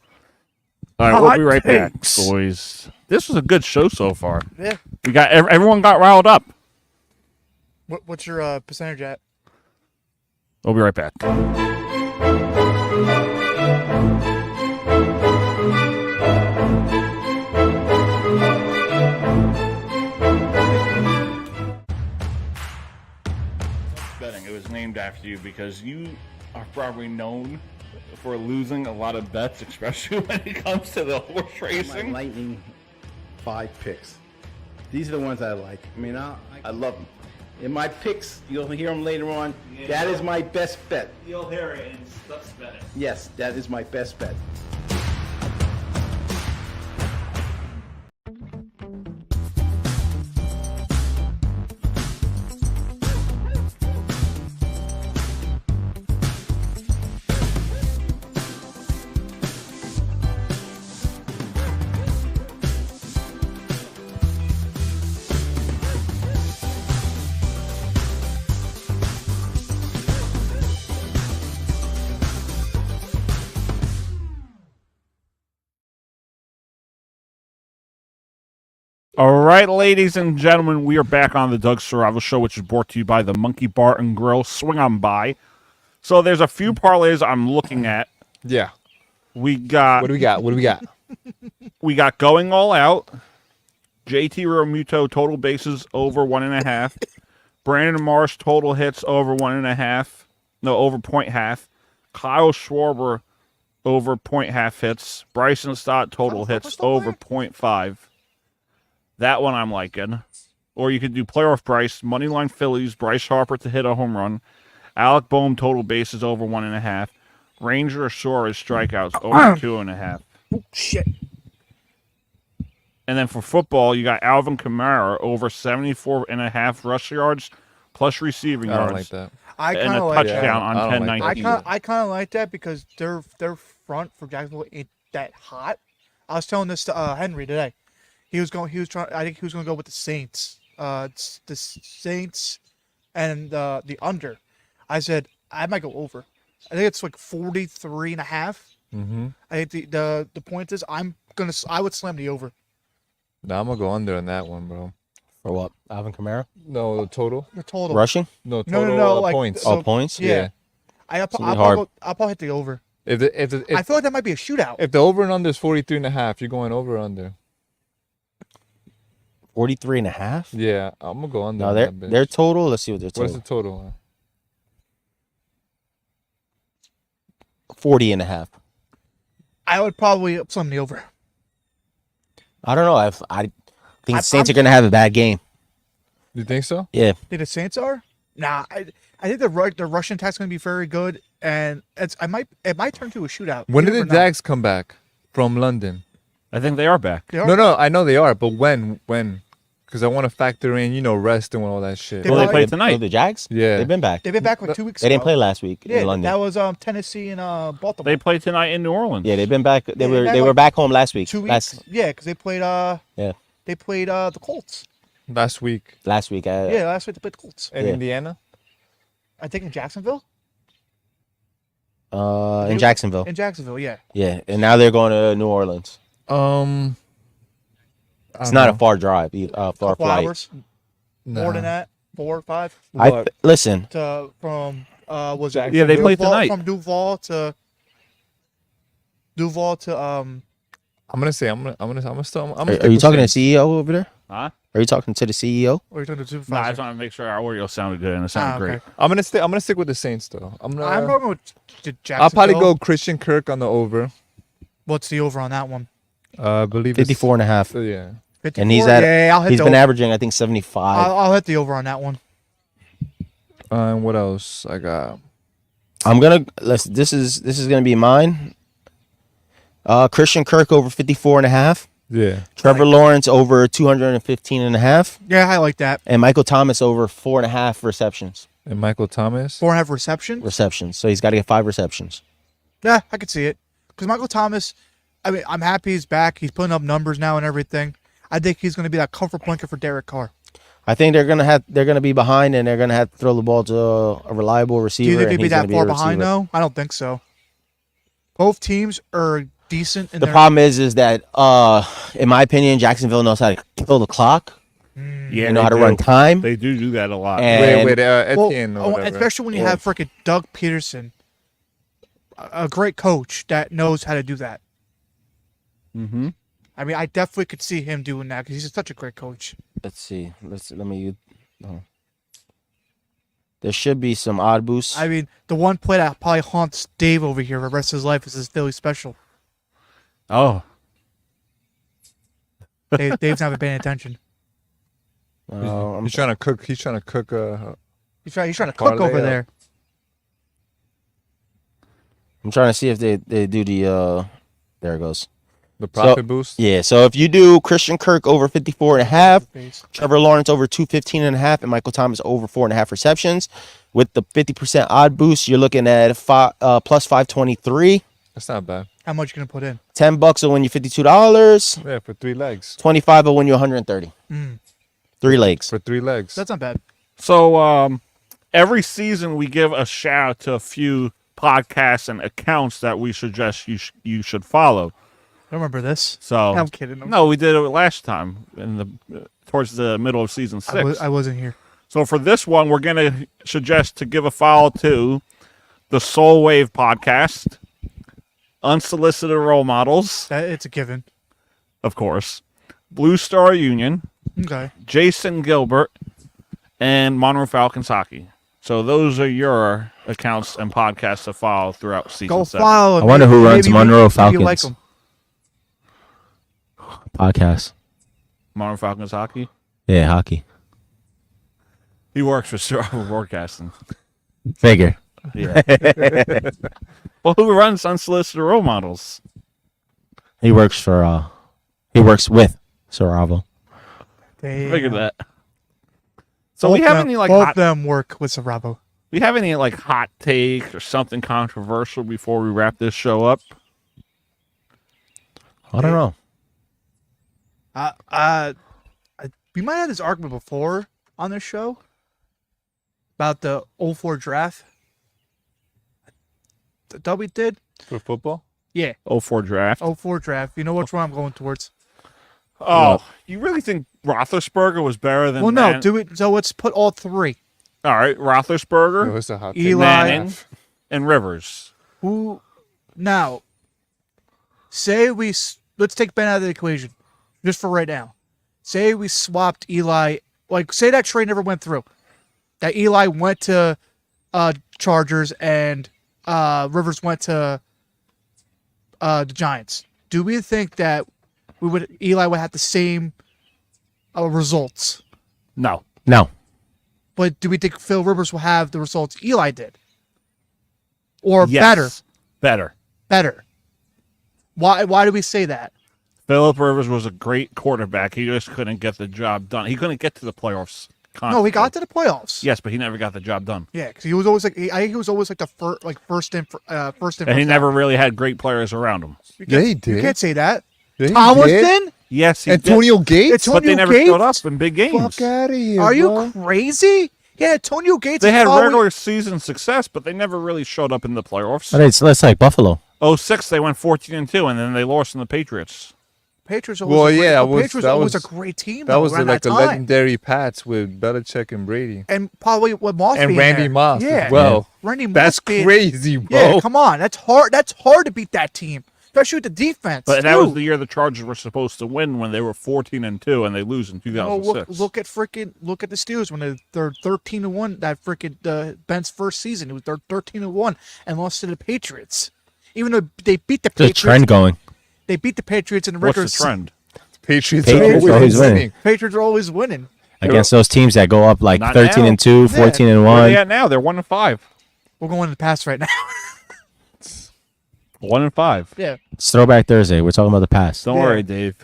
All right, we'll be right back, boys. This was a good show so far. Yeah. We got everyone got riled up. What's your percentage at? We'll be right back. Betting. It was named after you because you are probably known for losing a lot of bets, especially when it comes to the horse My racing. lightning 5 picks. These are the ones I like. I mean, I love them. In my picks, you'll hear them later on. That is my best bet. You'll hear it in Stuff's betting. Yes, that is my best bet. All right, ladies and gentlemen, we are back on the Doug Survival Show, which is brought to you by the Monkey Bar and Grill. Swing on by. So there's a few parlays I'm looking at. Yeah. We got. What do we got? What do we got? We got Going All Out. JT Realmuto total bases over 1.5. Brandon Marsh total hits over 1.5. No, over 0.5. Kyle Schwarber over 0.5 hits. Bryson Stott total hits over 0.5. That one I'm liking. Or you could do playoff Bryce, moneyline Phillies, Bryce Harper to hit a home run. Alec Boehm total bases over 1.5. Ranger Suarez strikeouts over 2.5. Oh, shit. And then for football, you got Alvin Kamara over 74.5 rush yards plus receiving I yards. don't like that. I and kind a of like touchdown that. on 10-19. I kind of like that because their front for Jacksonville ain't that hot. I was telling this to Henry today. I think he was going to go with the Saints. It's the Saints and the under. I said I might go over. I think it's like 43.5. Mm-hmm. I think the point is I would slam the over. No, I'm gonna go under on that one, bro. For what? Alvin Kamara? No, the total. The total. Rushing? No, total no, like, points. so- Oh, points? Yeah. I'll probably hit the over. If I feel like that might be a shootout. If the over and under is 43.5, you're going over or under. 43.5? Yeah, I'm gonna go under. No, on their that bitch. their total. Let's see what their total. What's the total? 40.5. I would probably slam the over. I don't know. I think the Saints are gonna have a bad game. You think so? Yeah. Think the Saints are? Nah, I think the Russian attack's going to be very good, and it might turn to a shootout. When You did the never know. Jags come back from London? I think they are back. They are? No, I know they are, but when? Because I want to factor in, rest and all that shit. Well, they play tonight. Oh, the Jags? Yeah. They've been back. They've been back like 2 weeks They ago. didn't play last week Yeah, in London. that was Tennessee and Baltimore. They play tonight in New Orleans. Yeah, they've been back. They Yeah, were they've they been were like back home last week. 2 weeks. Yeah, because they played Yeah. They played the Colts. Last week. Last week. Yeah, last week they played the Colts. In Indiana? I think in Jacksonville. In Jacksonville. In Jacksonville, yeah. Yeah, and now they're going to New Orleans. It's not a far drive, far Couple flight. hours. More than that, 4 or 5. Listen. From was Yeah, they play tonight. From Duval to I'm gonna say I'm gonna Are you stick talking to the with Saints. CEO over there? Huh? Are you talking to the CEO? Or are you talking to the Nah, I supervisor? just want to make sure our audio sounded good and it sounded okay. great. I'm gonna stick with the Saints though. I'm going with Jacksonville. I'll probably go Christian Kirk on the over. What's the over on that one? I believe 54.5. Yeah. 54? And he's at Yeah, I'll hit he's the been over. averaging I think 75. I'll hit the over on that one. And what else I got? I'm gonna this is gonna be mine. Christian Kirk over 54.5. Yeah. Trevor Lawrence over 215.5. Yeah, I like that. And Michael Thomas over 4.5 receptions. And Michael Thomas. 4.5 receptions. Receptions. So he's got to get 5 receptions. Yeah, I could see it. Because Michael Thomas, I mean, I'm happy he's back. He's putting up numbers now and everything. I think he's going to be that comfort blanket for Derek Carr. I think they're gonna be behind and they're gonna have to throw the ball to a reliable receiver. Do you think and they'd be he's that gonna far a behind, receiver. though? I don't think so. Both teams are decent. In The their... problem is that in my opinion, Jacksonville knows how to kill the clock. Yeah, they know they how to do. run time. They do that a lot. And Wait, Etienne or whatever. especially when you have freaking Doug Peterson, a great coach that knows how to do that. Mm-hmm. I mean, I definitely could see him doing that because he's such a great coach. Let's see. Let me. There should be some odd boosts. I mean, the one play that probably haunts Dave over here for the rest of his life is his Philly special. Oh. Dave's not paying attention. He's trying to cook. He's trying to cook. He's trying to cook over there. I'm trying to see if they do the. There it goes. The profit boost? Yeah. So if you do Christian Kirk over 54.5, Trevor Lawrence over 215.5, and Michael Thomas over 4.5 receptions, with the 50% odd boost, you're looking at plus 523. That's not bad. How much you gonna put in? $10 will win you $52. Yeah, for 3 legs. 25 will win you 130. 3 legs. For 3 legs. That's not bad. So every season we give a shout out to a few podcasts and accounts that we suggest you should follow. I remember this. So I'm kidding. No, we did it last time towards the middle of season 6. I wasn't here. So for this one, we're gonna suggest to give a follow to the Soul Wave podcast, Unsolicited Role Models, It's a given. of course, Blue Star Union, Okay. Jason Gilbert, and Monroe Falcons Hockey. So those are your accounts and podcasts to follow throughout season Go 7. follow. I wonder who runs Monroe maybe you Falcons like 'em. podcast. Monroe Falcons Hockey. Yeah, hockey. He works for Survival Broadcasting. Figure. Yeah. Well, who runs Unsolicited Role Models? He works for. He works with Soravo. Figured that. So Both we have them- any like both hot, them work with Saravo. we have any like hot takes or something controversial before we wrap this show up? I don't know. We might have had this argument before on this show about the 04 draft. That we did. For football? Yeah. 04 draft. 04 draft. You know which one I'm going towards. Oh, you really think Roethlisberger was better than? Well, no. Do it. So let's put all three. All right, Roethlisberger, No, it's a hot take. Eli. Manning, and Rivers. Who now? Say let's take Ben out of the equation, just for right now. Say we swapped Eli. Like, say that trade never went through. That Eli went to Chargers and Rivers went to the Giants. Do we think that Eli would have the same results? No. No. But do we think Phil Rivers will have the results Eli did? Or Yes. better? Better. Why do we say that? Philip Rivers was a great quarterback. He just couldn't get the job done. He couldn't get to the playoffs. No, he got to the playoffs. Yes, but he never got the job done. Yeah, because he was always like I think he was always like the first in. And he never really had great players around him. Yeah, he did. You can't say that. Yeah, he Tomlinson? Yes, he Antonio did. Gates? But they Antonio never Gates? showed up in big games. Fuck out of here. Are you bro. crazy? Yeah, Antonio Gates. They is had probably- regular season success, but they never really showed up in the playoffs. But it's like Buffalo. 06, they went 14-2, and then they lost in the Patriots. Patriots. Well, yeah, Patriots always a great team. That though, was around like that the time. legendary Pats with Belichick and Brady. And probably with Moss And being Randy there. Moss Yeah, as well. Randy Moss. That's being- crazy, bro. Yeah, come on. That's hard. That's hard to beat that team, especially with the defense. But that was too. the year the Chargers were supposed to win when they were 14-2, and they lose in Oh, 2006. look at the Steelers when they're 13-1. That freaking Ben's first season, it was they're 13-1 and lost to the Patriots. Even though they beat the There's Patriots, a trend going. They beat the Patriots in the What's regular the trend? Patriots are always winning. Patriots are always winning. Against those teams that go up like Not 13-2, now. 14-1. Where are they at now? They're 1-5. We're going in the past right now. 1-5. Yeah. It's Throwback Thursday. We're talking about the past. Don't worry, Dave.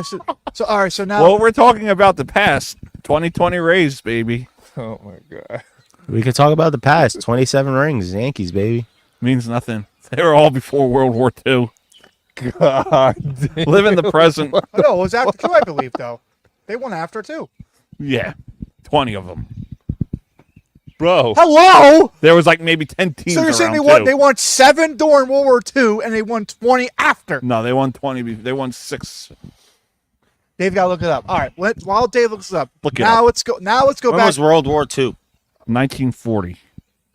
So all right. So now Well, we're talking about the past. 2020 Rays, baby. Oh my god. We could talk about the past. 27 rings, Yankees, baby. Means nothing. They were all before World War II. God. Live in the present. no, it was after two, I believe. Though they won after two. Yeah. 20 of them. Bro. Hello. There was like maybe 10 teams. So you're saying around they too. won 7 during World War II and they won 20 after? No, they won 20. They won 6. Dave got to look it up. All right. While Dave looks it up, Look it now up. let's go. Now let's go When back. was World War II? 1940.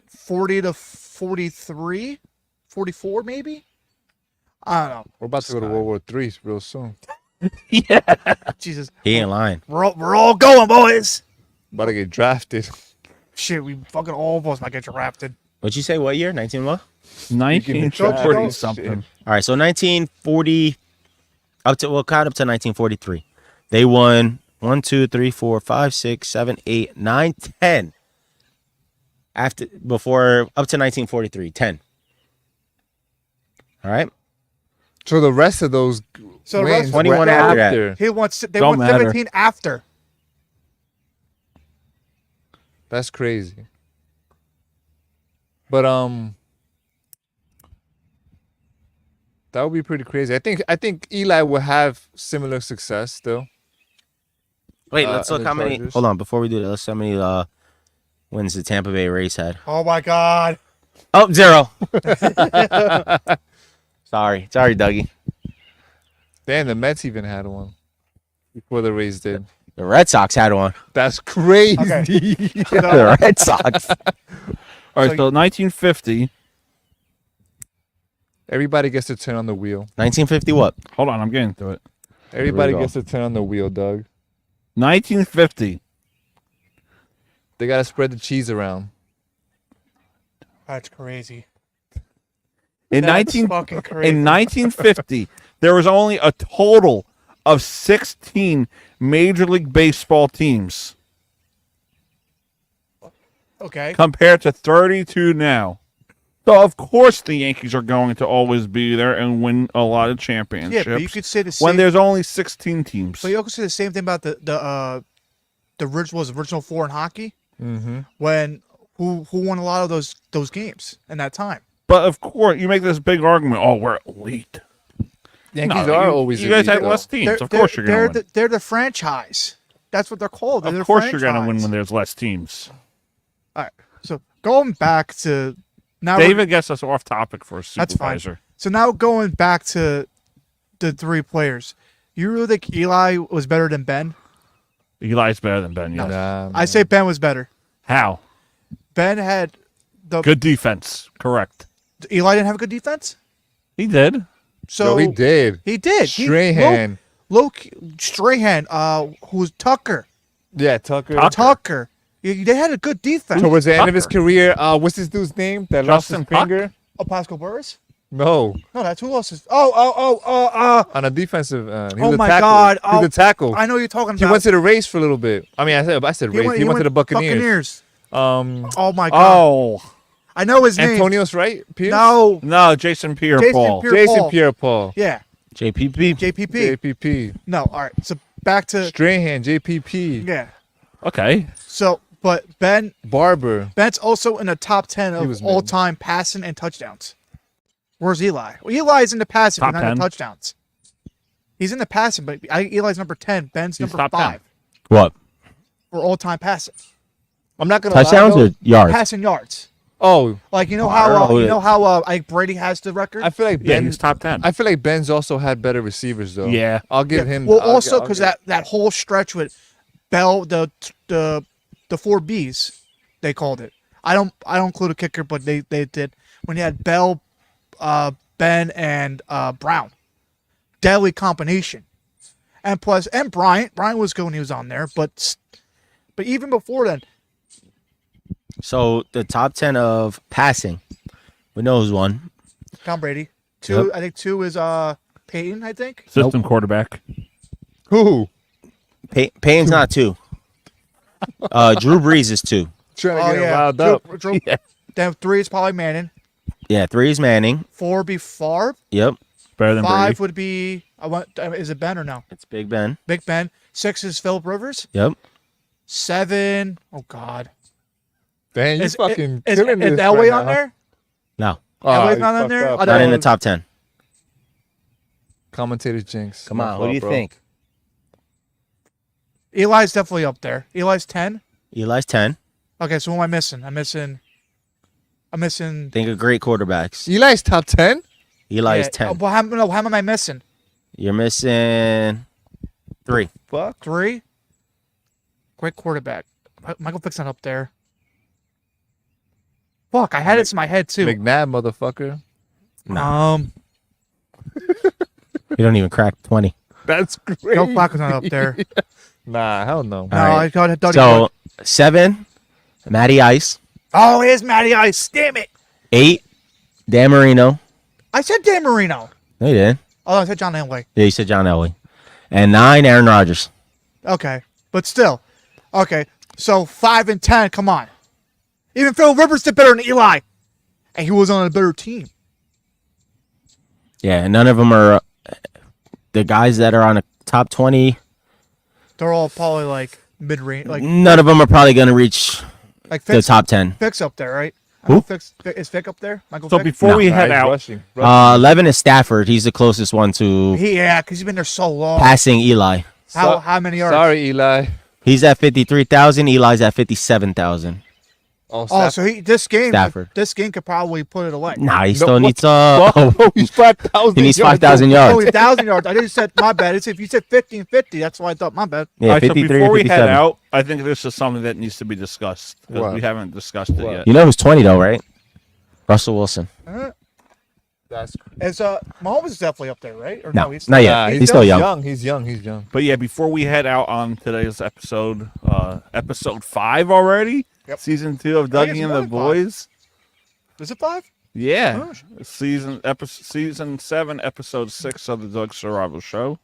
40 to 43, 44 maybe. I don't know. We're about to go to World War III real soon. Yeah. Jesus. He ain't lying. We're all going, boys. About to get drafted. Shit, we fucking all of us might get drafted. What'd you say? What year? 19 what? 1940 something. All right, so 1940 count up to 1943. They won 1, 2, 3, 4, 5, 6, 7, 8, 9, 10. Up to 1943, 10. All right. So the rest of those So the wins rest- 21 were after that. They won Don't matter. 17 after. That's crazy. But that would be pretty crazy. I think Eli will have similar success still. Wait, let's and look the how many. Chargers. Hold on, before we do that, let's see how many wins the Tampa Bay Rays had. Oh my God. Oh, 0. Sorry, Dougie. Damn, the Mets even had one before the Rays did. The Red Sox had one. That's crazy. The Red Sox. All right, so 1950. Everybody gets to turn on the wheel. 1950 what? Hold on, I'm getting to it. Everybody go. gets to turn on the wheel, Doug. 1950. They gotta spread the cheese around. That's crazy. In That's fucking crazy. In 1950, there was only a total of 16 Major League Baseball teams. Okay. Compared to 32 now. So, of course, the Yankees are going to always be there and win a lot of championships. Yeah, but you could say the same. when there's only 16 teams. But you also say the same thing about the original four in hockey. Mm-hmm. When who won a lot of those games in that time? But, of course, you make this big argument, oh, we're elite. Yankees are always You guys elite, have though. less teams. Of course you're going to win. They're the franchise. That's what they're called. They're Of the course you're going to franchise. win when there's less teams. All right. So going back to now, David gets us off topic for a that's fine. supervisor. So now going back to the three players, you really think Eli was better than Ben? Eli's better than Ben, yes. I say Ben was better. How? Ben had the Good defense. Correct. Eli didn't have a good defense. He did. So No, he did. He did. Strahan. Strahan. Who's Tucker? Yeah, Tucker. Tucker. They had a good defense. Towards the end of his career, what's this dude's name that lost his Justin Puck? finger? Oh, Pascal Burris? No, No, that's who lost his. Oh. on a defensive. He Oh was a my tackle. God. He was a tackle. I know you're talking He about. went to the race for a little bit. I mean, I said race. He went to the Buccaneers. Oh my God. Oh. I know his name. Antonio's right? Pierce? No. Jason Pierre-Paul. Jason Pierre-Paul. Yeah. JPP. JPP. JPP. No. All right. So back to. Strahan. JPP. Yeah. Okay. So, but Barber. Ben's also in the top 10 was of all-time passing and touchdowns. Where's Eli? Well, Eli's in the passing, Top but not in 10. the touchdowns. He's in the passing, but Eli's number 10. Ben's He's number top 5 10. What? for all-time passing. I'm not gonna Touchdowns lie, or yards? Passing yards. Oh, Like you know I don't know. how Ike Brady has the record. I feel like Yeah, Ben. he's top 10. I feel like Ben's also had better receivers though. Yeah. I'll give him. Well, I'll also gi- I'll because give- that whole stretch with Bell, the 4 Bs, they called it. I don't include a kicker, but they did when you had Bell, Ben, and Brown, deadly combination, and Bryant was good when he was on there, but even before then, So the top 10 of passing. We know who's one. Tom Brady. 2, Yep. I think 2 is Peyton. I think. System quarterback. Who? Payne's not 2. Drew Brees is 2. Trying to Oh get him yeah. riled up. Drew, Then 3 is probably Manning. Yeah, 3 is Manning. 4 would be Favre. Yep. Better than 5 Brady. would be is it Ben or no? It's Big Ben. Big Ben. 6 is Philip Rivers. Yep. 7. Oh God. Dang, you fucking killing is this Elway right on now. there? No. Elway's you not on fucked there? up. I Not in the don't- top 10. Commentator jinx. Come My on. Who fault, do you bro. think? Eli's definitely up there. Eli's 10. Eli's 10. Okay, so who am I missing? I'm missing. Think of great quarterbacks. Eli's top 10. Eli is Yeah, 10. Well, how am I missing? You're missing 3. Fuck. 3. Great quarterback. Michael Vick's not up there. Fuck, I had it in my head too. McNabb, motherfucker. You don't even crack 20. That's great. Joe Flacco's not up there. Nah, hell no. No, right. I got it. So 7, Matty Ice. Oh, here's Matty Ice. Damn it. 8, Dan Marino. I said Dan Marino. No, you didn't. Oh, I said John Elway. Yeah, you said John Elway. And 9, Aaron Rodgers. Okay, but still. Okay, so 5 and 10. Come on. Even Phil Rivers did better than Eli, and he was on a better team. Yeah, and none of them are the guys that are on a top 20. They're all probably like mid-range. Like None of them are probably going to reach like the top 10. Fick's up there, right? Who? Is Fick up there? Michael So Vick? before we head out, 11 is Stafford. He's the closest one to Yeah, because he's been there so long. passing Eli. How many yards? Sorry, Eli. He's at 53,000. Eli's at 57,000. Oh, so this game Stafford. could probably put it away. Nah, he No, still what needs he's 5,000. he needs 5,000 yards. Oh, 1,000 yards. I didn't say my bad. If you said 50 and 50, that's why I thought my bad. Yeah, All right, so 53 before or we head 57. out, I think this is something that needs to be discussed because What? we haven't discussed it yet. You know who's 20 though, right? Russell Wilson. That's Is Mahomes is definitely up there, right? Or No, he's not yet. He's still young. He's young. But yeah, before we head out on today's episode, episode 5 already, Yep. season 2 of I think Dougie it's and more the than 5. Boys. Is it 5? Yeah, Oh, season 7, episode 6 of the Doug Survival Show.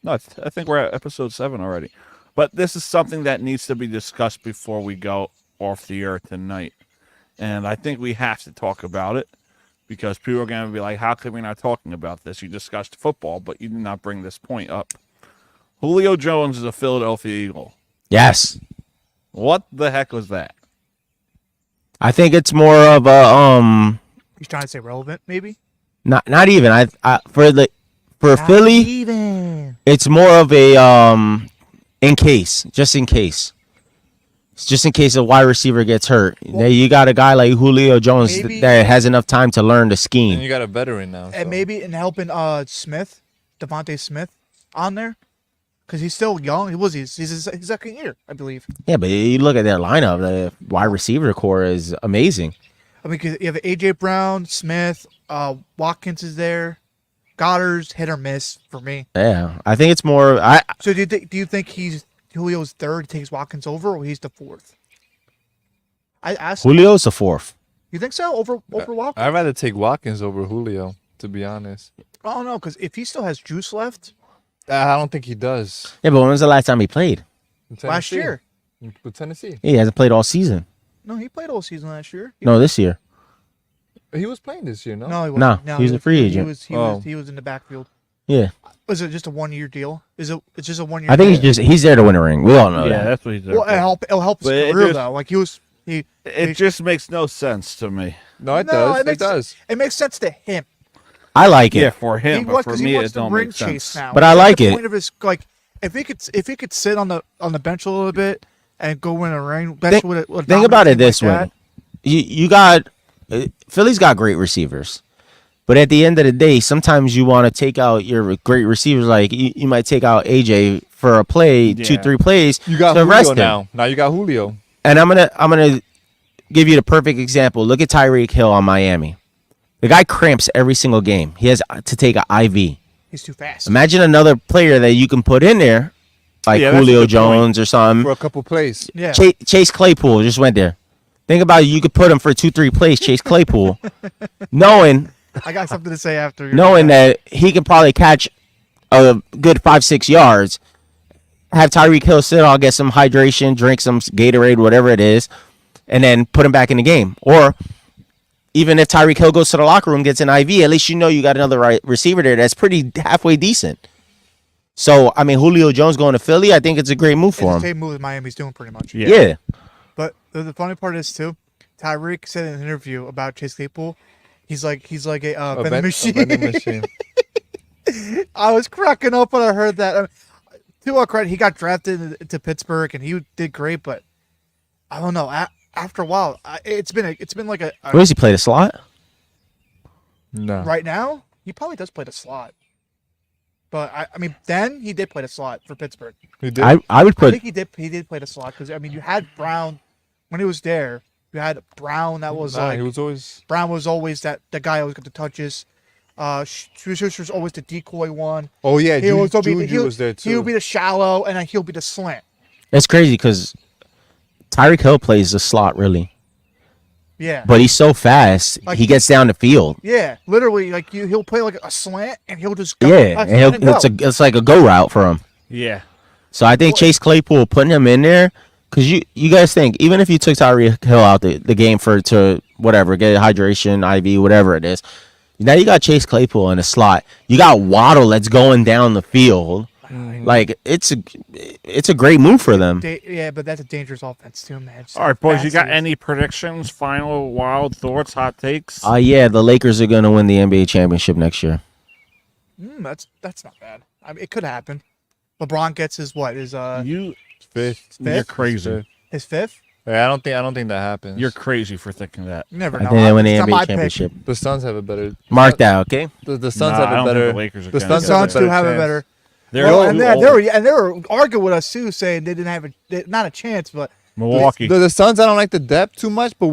No, I think we're at episode 7 already. But this is something that needs to be discussed before we go off the air tonight, and I think we have to talk about it because people are going to be like, "How come we're not talking about this? You discussed football, but you did not bring this point up." Julio Jones is a Philadelphia Eagle. Yes. What the heck was that? I think it's more of a He's trying to say relevant, maybe. not even. I for Philly, Even. it's more of a just in case. It's just in case a wide receiver gets hurt. Now you got a guy like Julio Jones Maybe- that has enough time to learn the And scheme. you got a veteran now. And maybe in helping Devontae Smith on there. Because he's still young. He's his second year, I believe. Yeah, but you look at their lineup, the wide receiver core is amazing. I mean, because you have A.J. Brown, Smith, Watkins is there. Goddard's hit or miss for me. Yeah, I think it's more. So do you think he's Julio's third, takes Watkins over, or he's the fourth? I asked. Julio's the fourth. You think so? Over Watkins? I'd rather take Watkins over Julio, to be honest. I don't know, because if he still has juice left, I don't think he does. Yeah, but when was the last time he played? last year. With Tennessee. He hasn't played all season. No, he played all season last year. No, this year. He was playing this year, no? No, he wasn't. No, he was a free agent. He was in the backfield. Yeah, Was it just a 1 year deal? It's just a 1 year. I think deal? he's there to win a ring. We all know Yeah, that. that's what he's there Well, for. it'll help his But it career just- though. Like he It just makes no sense to me. No, it No, does. it It, makes- does. It makes sense to him. I like it. Yeah, for him, but for 'cause me, wants it the don't ring make chase sense. now. But I That's like the it. Point of his, like, if he could sit on the bench a little bit and go in a ring. That's what Think dominant about it team this like way: that. you got Philly's got great receivers, but at the end of the day, sometimes you want to take out your great receivers. Like you might take out AJ for a play, 2-3 plays. You got to rest Julio him. now. Now you got Julio. And I'm gonna give you the perfect example. Look at Tyreek Hill on Miami. The guy cramps every single game. He has to take an IV. He's too fast. Imagine another player that you can put in there, like Yeah, that's a Julio good point. Jones or something. For a couple plays. Yeah. Chase Claypool just went there. Think about it. You could put him for 2-3 plays, Chase Claypool, knowing I got something to say after. you're knowing done. that he can probably catch a good 5-6 yards. Have Tyreek Hill sit on, get some hydration, drink some Gatorade, whatever it is, and then put him back in the game. Or even if Tyreek Hill goes to the locker room, gets an IV, at least you know you got another receiver there that's pretty halfway decent. So, I mean, Julio Jones going to Philly, I think it's a great move It's for the him. same move as Miami's doing pretty much. Yeah. But the funny part is too, Tyreek said in an interview about Chase Claypool, he's like a vending machine. A vending machine. I was cracking up when I heard that. I mean, to our credit, he got drafted to Pittsburgh and he did great, but I don't know. After a while, it's been like a Where does he play the slot? No. right now. He probably does play the slot, but I mean, then he did play the slot for Pittsburgh. He did. I would I put think he did play the slot because I mean, you had Brown when he was there. You had Brown that was Nah, he was always. Brown was always the guy who always got the touches. Schuster's always the decoy one. Oh yeah, He was Juju was there too. He'll be the shallow, and then he'll be the slant. It's crazy because Tyreek Hill plays the slot really, Yeah, but he's so fast. Like- He gets down the field. yeah, literally, like he'll play like a slant, and he'll just go. Yeah, and it's like a go route for him. Yeah. So I think Chase Claypool putting him in there because you guys think even if you took Tyreek Hill out the game to whatever get hydration IV whatever it is, now you got Chase Claypool in a slot. You got Waddle that's going down the field. Like it's a great move for them. Yeah, but that's a dangerous offense too, man. Just All right, boys, you got fast. any predictions, final wild thoughts, hot takes? Yeah, the Lakers are gonna win the NBA championship next year. That's not bad. I mean, it could happen. LeBron gets his what? His you Fifth. You're crazy. his fifth. Yeah, I don't think that happens. You're crazy for thinking that. Never I know. think they win the It's not NBA my pick. championship. The Suns have a better. Mark that, okay? The Suns Nah, have I a don't think better. the Lakers are The gonna Suns get Suns have a do have a chance. better. They're Well, too and old. they were arguing with us too, saying they didn't have not a chance, but Milwaukee. The Suns, I don't like the depth too much, but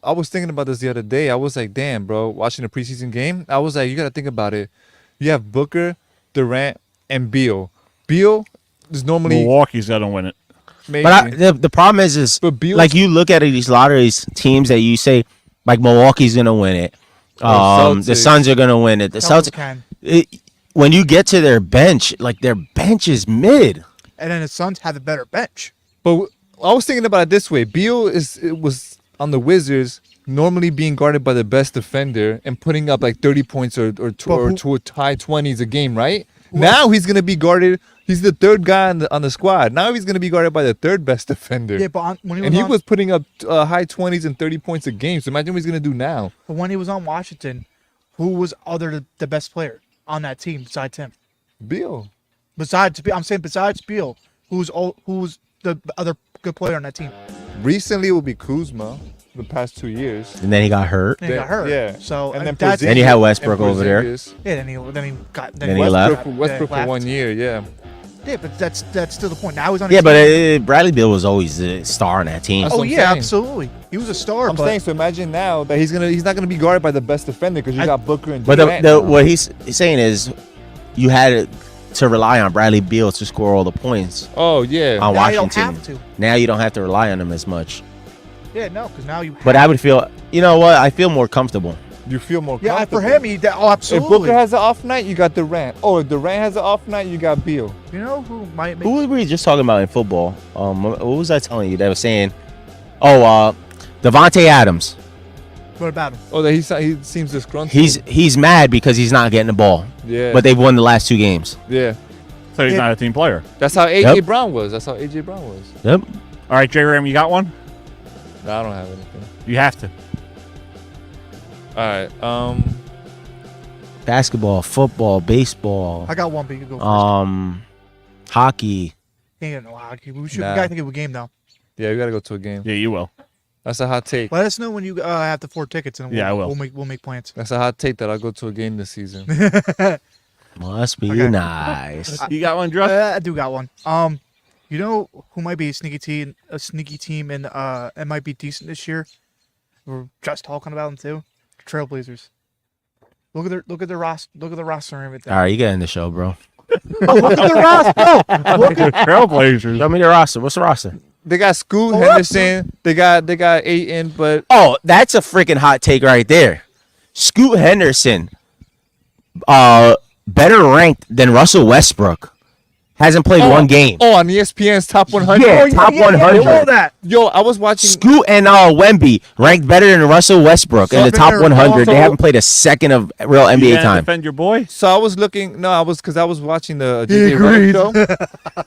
I was thinking about this the other day. I was like, damn, bro, watching a preseason game, I was like, you got to think about it. You have Booker, Durant, and Beal. Beal is normally Milwaukee's gonna win it. maybe. But the problem is But Beal's- like you look at these lotteries teams that you say like Milwaukee's gonna win it. The Celtics. Suns are gonna win it. The Celtics Celtics. When you get to their bench, like their bench is mid. and then the Suns have a better bench. But I was thinking about it this way. Beal was on the Wizards, normally being guarded by the best defender and putting up like 30 points or high 20s a game, right? Now he's gonna be guarded. He's the third guy on the squad. Now he's gonna be guarded by the third best defender. Yeah, but when he was putting up high 20s and 30 points a game. So imagine what he's gonna do now. But when he was on Washington, who was the best player on that team besides him? Beal. Besides Beal, who's the other good player on that team? Recently, it will be Kuzma. The past 2 years, And then he got hurt. Then he got hurt. Yeah. So and that's Then you had Westbrook over there. yeah. Then he Then he left. Westbrook for 1 year. Yeah. Yeah, but that's still the point. Now he's on. Yeah, his but team. Bradley Beal was always the star on that team. That's Oh what I'm yeah, saying. absolutely. He was a star. I'm but saying, so imagine now that he's not gonna be guarded by the best defender because you got Booker and But Durant now. what he's saying is, you had to rely on Bradley Beal to score all the points Oh yeah. on Now you don't Washington. have to. Now you don't have to rely on him as much. Yeah, no, because now you. But I would feel, you know what? I feel more comfortable. You feel more Yeah, comfortable. for him, If absolutely. Booker has an off night, you got Durant. Oh, if Durant has an off night, you got Beal. You know who might make Who were we just talking about in football? What was I telling you? That was saying, Devontae Adams. What about him? Oh, that he seems disgruntled. He's mad because he's not getting the ball. Yeah. But they've won the last 2 games. Yeah. So he's not a team player. That's how AJ Yep. Brown was. That's how AJ Brown was. Yep. All right, J Ram, you got one? No, I don't have anything. You have to. All right. Basketball, football, baseball. I got one, but you can go first. Hockey. Ain't got no hockey. We Nah. gotta think of a game though. Yeah, we gotta go to a game. Yeah, you will. That's a hot take. Let us know when you have the 4 tickets, and Yeah, I will. We'll make plans. That's a hot take that I'll go to a game this season. Must be Okay. nice. You got one, Druff? I do got one. You know who might be a sneaky team, and it might be decent this year. We're just talking about them too. Trailblazers. Look at their roster. Look at the roster and everything. All right, you get in the show, bro. Look at the roster. Look at Trailblazers. Show me the roster. What's the roster? They got Scoot Henderson. They got Ayton, but Oh, that's a freaking hot take right there. Scoot Henderson, better ranked than Russell Westbrook. Hasn't played one game. Oh, on ESPN's top 100. Yeah, Oh, top 100. all that. Yo, I was watching. Scoot and Wemby ranked better than Russell Westbrook in the top 100. They haven't played a second of real You NBA gonna time. defend your boy? So I was looking. No, I was watching the JJ Redick show,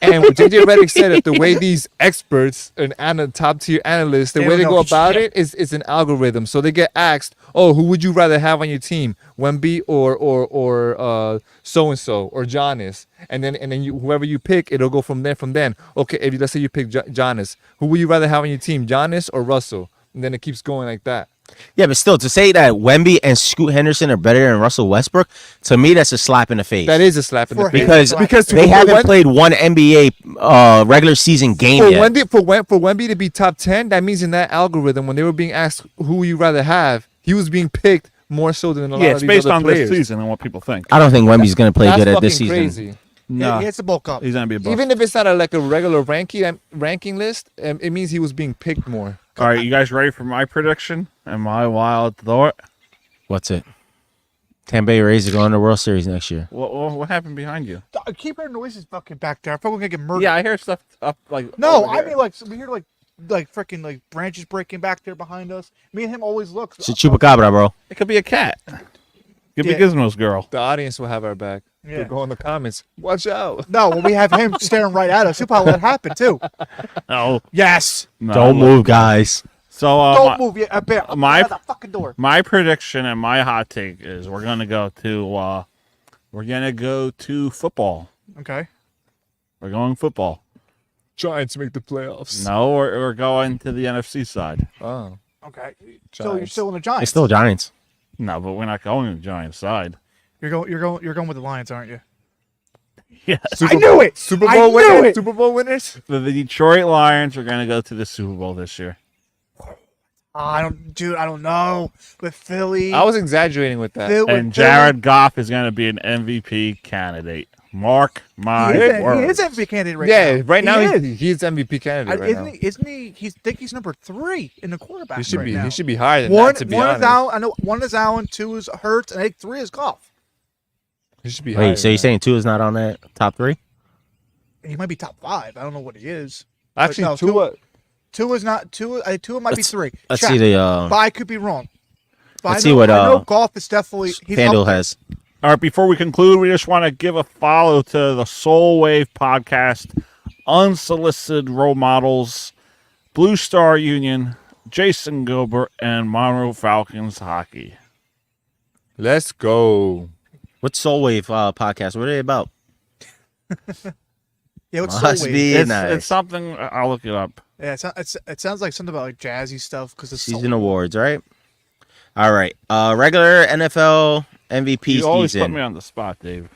and what JJ Redick said that the way these experts and top tier analysts, the They way they don't go know about shit. it is an algorithm. So they get asked, "Oh, who would you rather have on your team, Wemby or so and so or Giannis?" And then whoever you pick, it'll go from there. From then, okay, if let's say you pick Giannis, who would you rather have on your team, Giannis or Russell? And then it keeps going like that. Yeah, but still, to say that Wemby and Scoot Henderson are better than Russell Westbrook, to me, that's a slap in the face. That is a slap in the For face. Because they haven't played one NBA regular season game for yet. Wemby to be top 10, that means in that algorithm, when they were being asked who would you rather have, he was being picked more so than a lot Yeah, of it's these based other on players. this season and what people think. I don't think Wemby's going to play That's good at fucking this season. crazy. No, He has to bulk up. he's gonna be a bust. Even if it's not like a regular ranking list, it means he was being picked more. All right, you guys ready for my prediction and my wild thought? What's it? Tampa Bay Rays are going to the World Series next year. What happened behind you? I keep hearing noises fucking back there. I thought we were gonna get murdered. Yeah, I hear stuff up like. No, over I here. mean like we hear like freaking like branches breaking back there behind us. Me and him always look. It's a chupacabra, bro. It could be a cat. Could be Yeah. Gizmo's girl. The audience will have our back. Yeah. They'll go in the comments. Watch out. No, when we have him staring right at us, he'll probably let it happen too. No, Yes. no, Don't move, guys. So Don't move yet. I bet. my- At the fucking door. my prediction and my hot take is we're gonna go to football. Okay. We're going football. Giants make the playoffs. No, we're going to the NFC side. Oh. Okay. So you're still in the Giants. It's still Giants. No, but we're not going to the Giants side. You're going with the Lions, aren't you? Yes. I knew it. Super I Bowl knew winners. it. Super Bowl winners. The Detroit Lions are going to go to the Super Bowl this year. I don't know. With Philly. I was exaggerating with that. And Jared Goff is going to be an MVP candidate. Mark my words. He is MVP candidate right now. Yeah, right now is. he's MVP candidate right now. Isn't he? I think he's number 3 in the quarterback. He should right be. now. He should be higher than one, that. To be one honest, is Allen. I know 1 is Allen, 2 is Hurts, and I think 3 is Goff. he should be. higher Wait, so than you're that. saying 2 is not on that top 3? He might be top 5. I don't know what he is. Actually, no, Tua. 2 is not 2. 2 might be 3. Let's Check. see the. But I could be wrong. But Let's I know, see what I know Goff is definitely. He's FanDuel up there. has. All right, before we conclude, we just want to give a follow to the Soul Wave podcast, Unsolicited Role Models, Blue Star Union, Jason Gilbert, and Monroe Falcons Hockey. Let's go. What's Soul Wave podcast? What are they about? Yeah, what's Must Soul Wave? be It's, nice. it's something, I'll look it up. Yeah, it sounds like something about like jazzy stuff because it's Season awards, right? All right. Regular NFL MVP You always season. put me on the spot, Dave.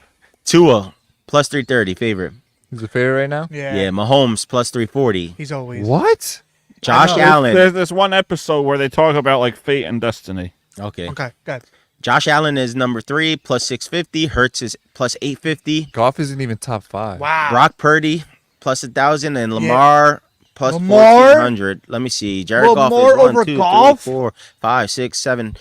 Tua plus 330 favorite. He's a favorite right now. Yeah, Mahomes plus 340. he's always. What? Josh know. Allen. There's this one episode where they talk about like fate and destiny. Okay. Okay, good. Josh Allen is number 3 plus 650. Hurts is plus 850. Golf isn't even top 5. Wow. Brock Purdy plus 1,000 and Lamar plus Lamar? 1,400. Let me see. Jared Goff Lamar is 1, over 2, 3, Goff? 4, 5, 6, 7,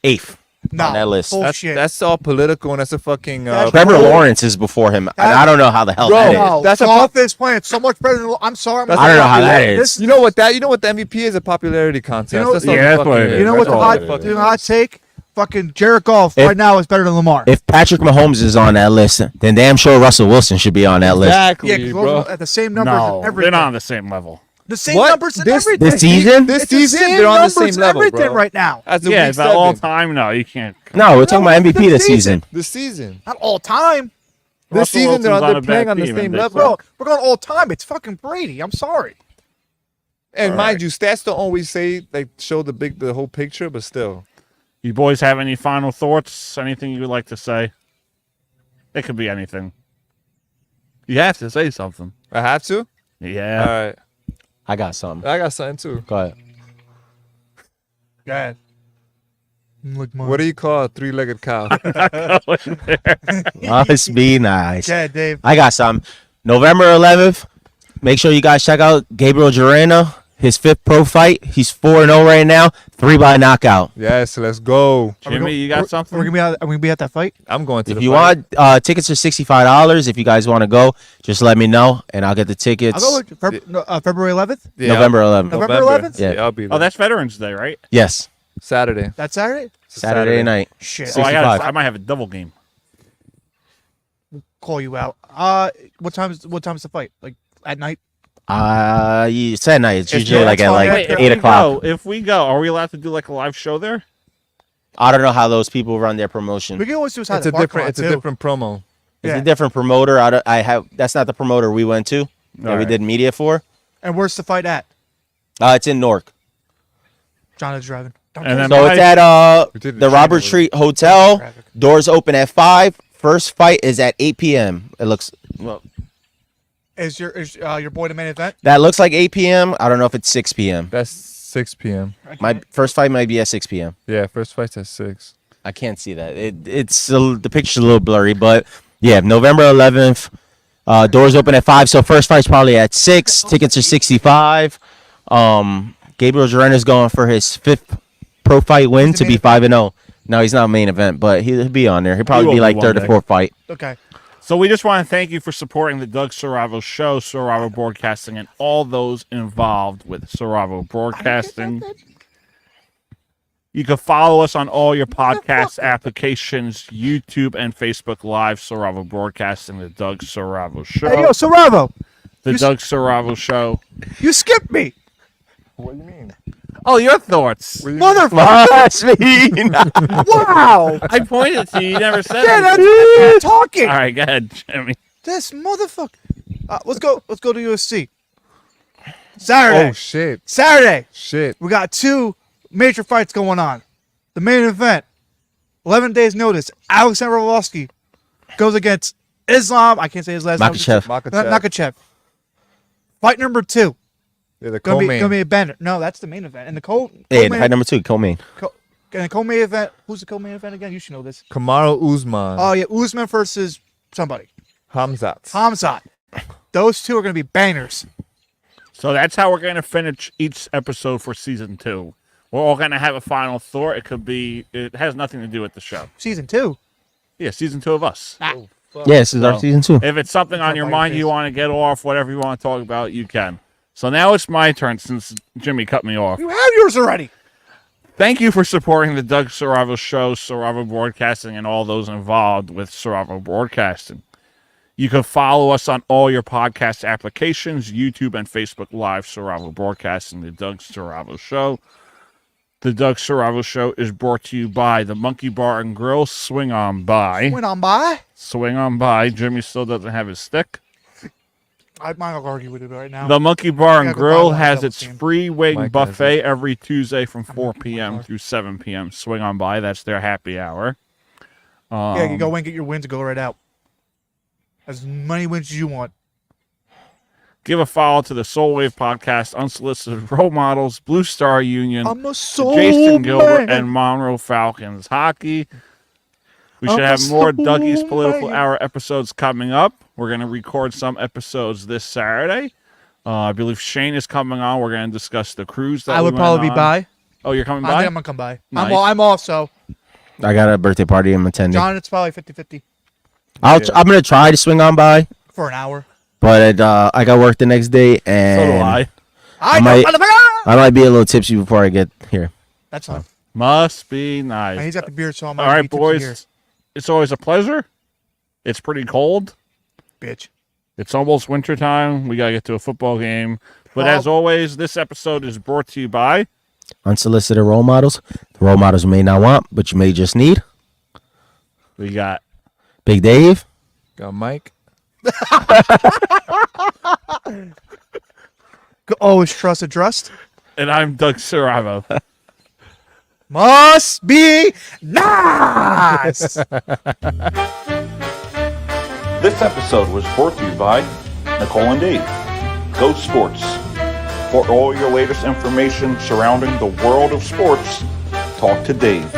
8th No, on that list. bullshit. That's all political, and that's a fucking. Trevor Lawrence is before him. I don't know how the hell Bro, that is. No, That's a Goff is playing so much better than. I'm sorry. That's I don't know how that This- is. You know what the MVP is? A popularity contest. You know- That's all Yeah, the that's fucking what it is. is. You know what That's the all hot, it fucking you know is. hot take? Fucking Jared Goff If- right now is better than Lamar. If Patrick Mahomes is on that list, then damn sure Russell Wilson should be on that list. Exactly, Yeah, because bro. at the same numbers No, and they're everything. not on the same level. The same What? numbers and This- everything. This season? This It's the season, same they're on the numbers same and level, everything bro. right now. As of Yeah, week the all 7. time. No, you can't. No, we're talking about No, MVP this this season. season. This season. Not all time. This Russell season, they're Wilson's on a playing bad on the team, same and they level. Bro, we're going all time. It's fucking Brady. I'm sorry. And All mind right. you, stats don't always say like show the whole picture, but still. You boys have any final thoughts? Anything you would like to say? It could be anything. You have to say something. I have to. Yeah. All right, I got something. I got something too. Go ahead. Go ahead. Look, What do you call a 3-legged cow? Must be nice. Yeah, Dave. I got some. November 11th. Make sure you guys check out Gabriel Jorena. His 5th pro fight. He's 4-0 right now. 3 by knockout. Yes, let's go. Jimmy, you got something? Are we gonna be at that fight? I'm going to. If the you fight. want, tickets are $65. If you guys want to go, just let me know and I'll get the tickets. I'll go with February 11th. Yeah, November 11th. November 11th? Yeah. I'll be there. Oh, that's Veterans Day, right? Yes. Saturday. That's Saturday. Saturday night. Shit. Oh, 65. I might have a double game. Call you out. What time is the fight? Like at night? It's at night. It's It's usually like at fine. like Wait, 8 o'clock. If we go, are we allowed to do like a live show there? I don't know how those people run their promotion. We can always do It's a different. It's a different promo. It's Yeah. a different promoter. That's not the promoter we went to that we Alright. did media for. And where's the fight at? It's in Newark. John is driving. And then So my- it's at We did it the in Robert January. Street Hotel. Doors open at 5. First fight is at 8 p.m. It looks well. Is your boy the main event? That looks like 8 p.m. I don't know if it's 6 p.m. That's 6 p.m. My first fight might be at 6 p.m. Yeah, first fight's at 6. I can't see that. The picture's a little blurry, but yeah, November 11th. Doors open at 5, so first fight's probably at 6. Tickets are 65. Gabriel Jorena's going for his 5th pro fight win to be 5-0. No, he's not main event, but he'll be on there. He'll probably will be be like one third or day. fourth fight. Okay. So we just want to thank you for supporting the Doug Saravo Show, Saravo Broadcasting, and all those involved with Saravo Broadcasting. You can follow us on all your podcast applications, YouTube and Facebook Live, Saravo Broadcasting, the Doug Saravo Show. Hey, yo, Saravo, The Doug Saravo Show. you skipped me. What do you mean? Oh, your thoughts. Motherfucker. Wow. I pointed to you. You never said Yeah, anything. that's talking. All right, go ahead, Jimmy. This motherfucker. Let's go to USC. Saturday. Oh shit. Saturday. Shit. We got 2 major fights going on. The main event, 11 days notice. Alexander Volosky goes against Islam. I can't say his last name. Makachev. Fight number 2. Yeah, the Gonna co-main. be a bender. No, that's the main event. And the fight number 2, co-main. And the co-main event. Who's the co-main event again? You should know this. Kamaru Usman. Oh yeah, Usman versus somebody. Hamzat. Those 2 are gonna be bangers. So that's how we're going to finish each episode for season 2. We're all going to have a final thought. It has nothing to do with the show. Season 2. Yeah, season 2 of us. Ah. Yeah, this is our season 2. If it's something on your mind you want to get off, whatever you want to talk about, you can. So now it's my turn since Jimmy cut me off. You have yours already. Thank you for supporting the Doug Saravo Show, Saravo Broadcasting, and all those involved with Saravo Broadcasting. You can follow us on all your podcast applications, YouTube and Facebook Live, Saravo Broadcasting, the Doug Saravo Show. The Doug Saravo Show is brought to you by the Monkey Bar and Grill. Swing on by. Swing on by. Jimmy still doesn't have his stick. I might argue with it right now. The Monkey Bar and I gotta go Grill buy one has double its team. free wing Mike has buffet every Tuesday from 4 p.m. through 7 p.m. Swing on by. That's their happy hour. Yeah, you go in, get your wins, and go right out. As many wins as you want. Give a follow to the Soul Wave Podcast, Unsolicited Role Models, Blue Star Union, I'm a soul Jason Gilbert, man. and Monroe Falcons Hockey. We I'm should a have more soul Dougie's Political man. Hour episodes coming up. We're going to record some episodes this Saturday. I believe Shane is coming on. We're going to discuss the cruise that I would we went probably be on. by. Oh, you're coming I by? think I'm going to come by. Nice. I'm also. I got a birthday party I'm attending. John, it's probably 50-50 I'm going to try to swing on by, for an hour. but I got work the next day, and So do I. I might be a little tipsy before I get here. That's fine. Must be nice. And he's got the beard, so I'm All right, boys. It's always a pleasure. It's pretty cold. Bitch. It's almost wintertime. We got to get to a football game. But as always, this episode is brought to you by Unsolicited role models. The role models you may not want, but you may just need. We got Big Dave. Got Mike. Always trust a trust. And I'm Doug Saravo. Must be nice. This episode was brought to you by Nicole and Dave. Go Sports. For all your latest information surrounding the world of sports, talk to Dave.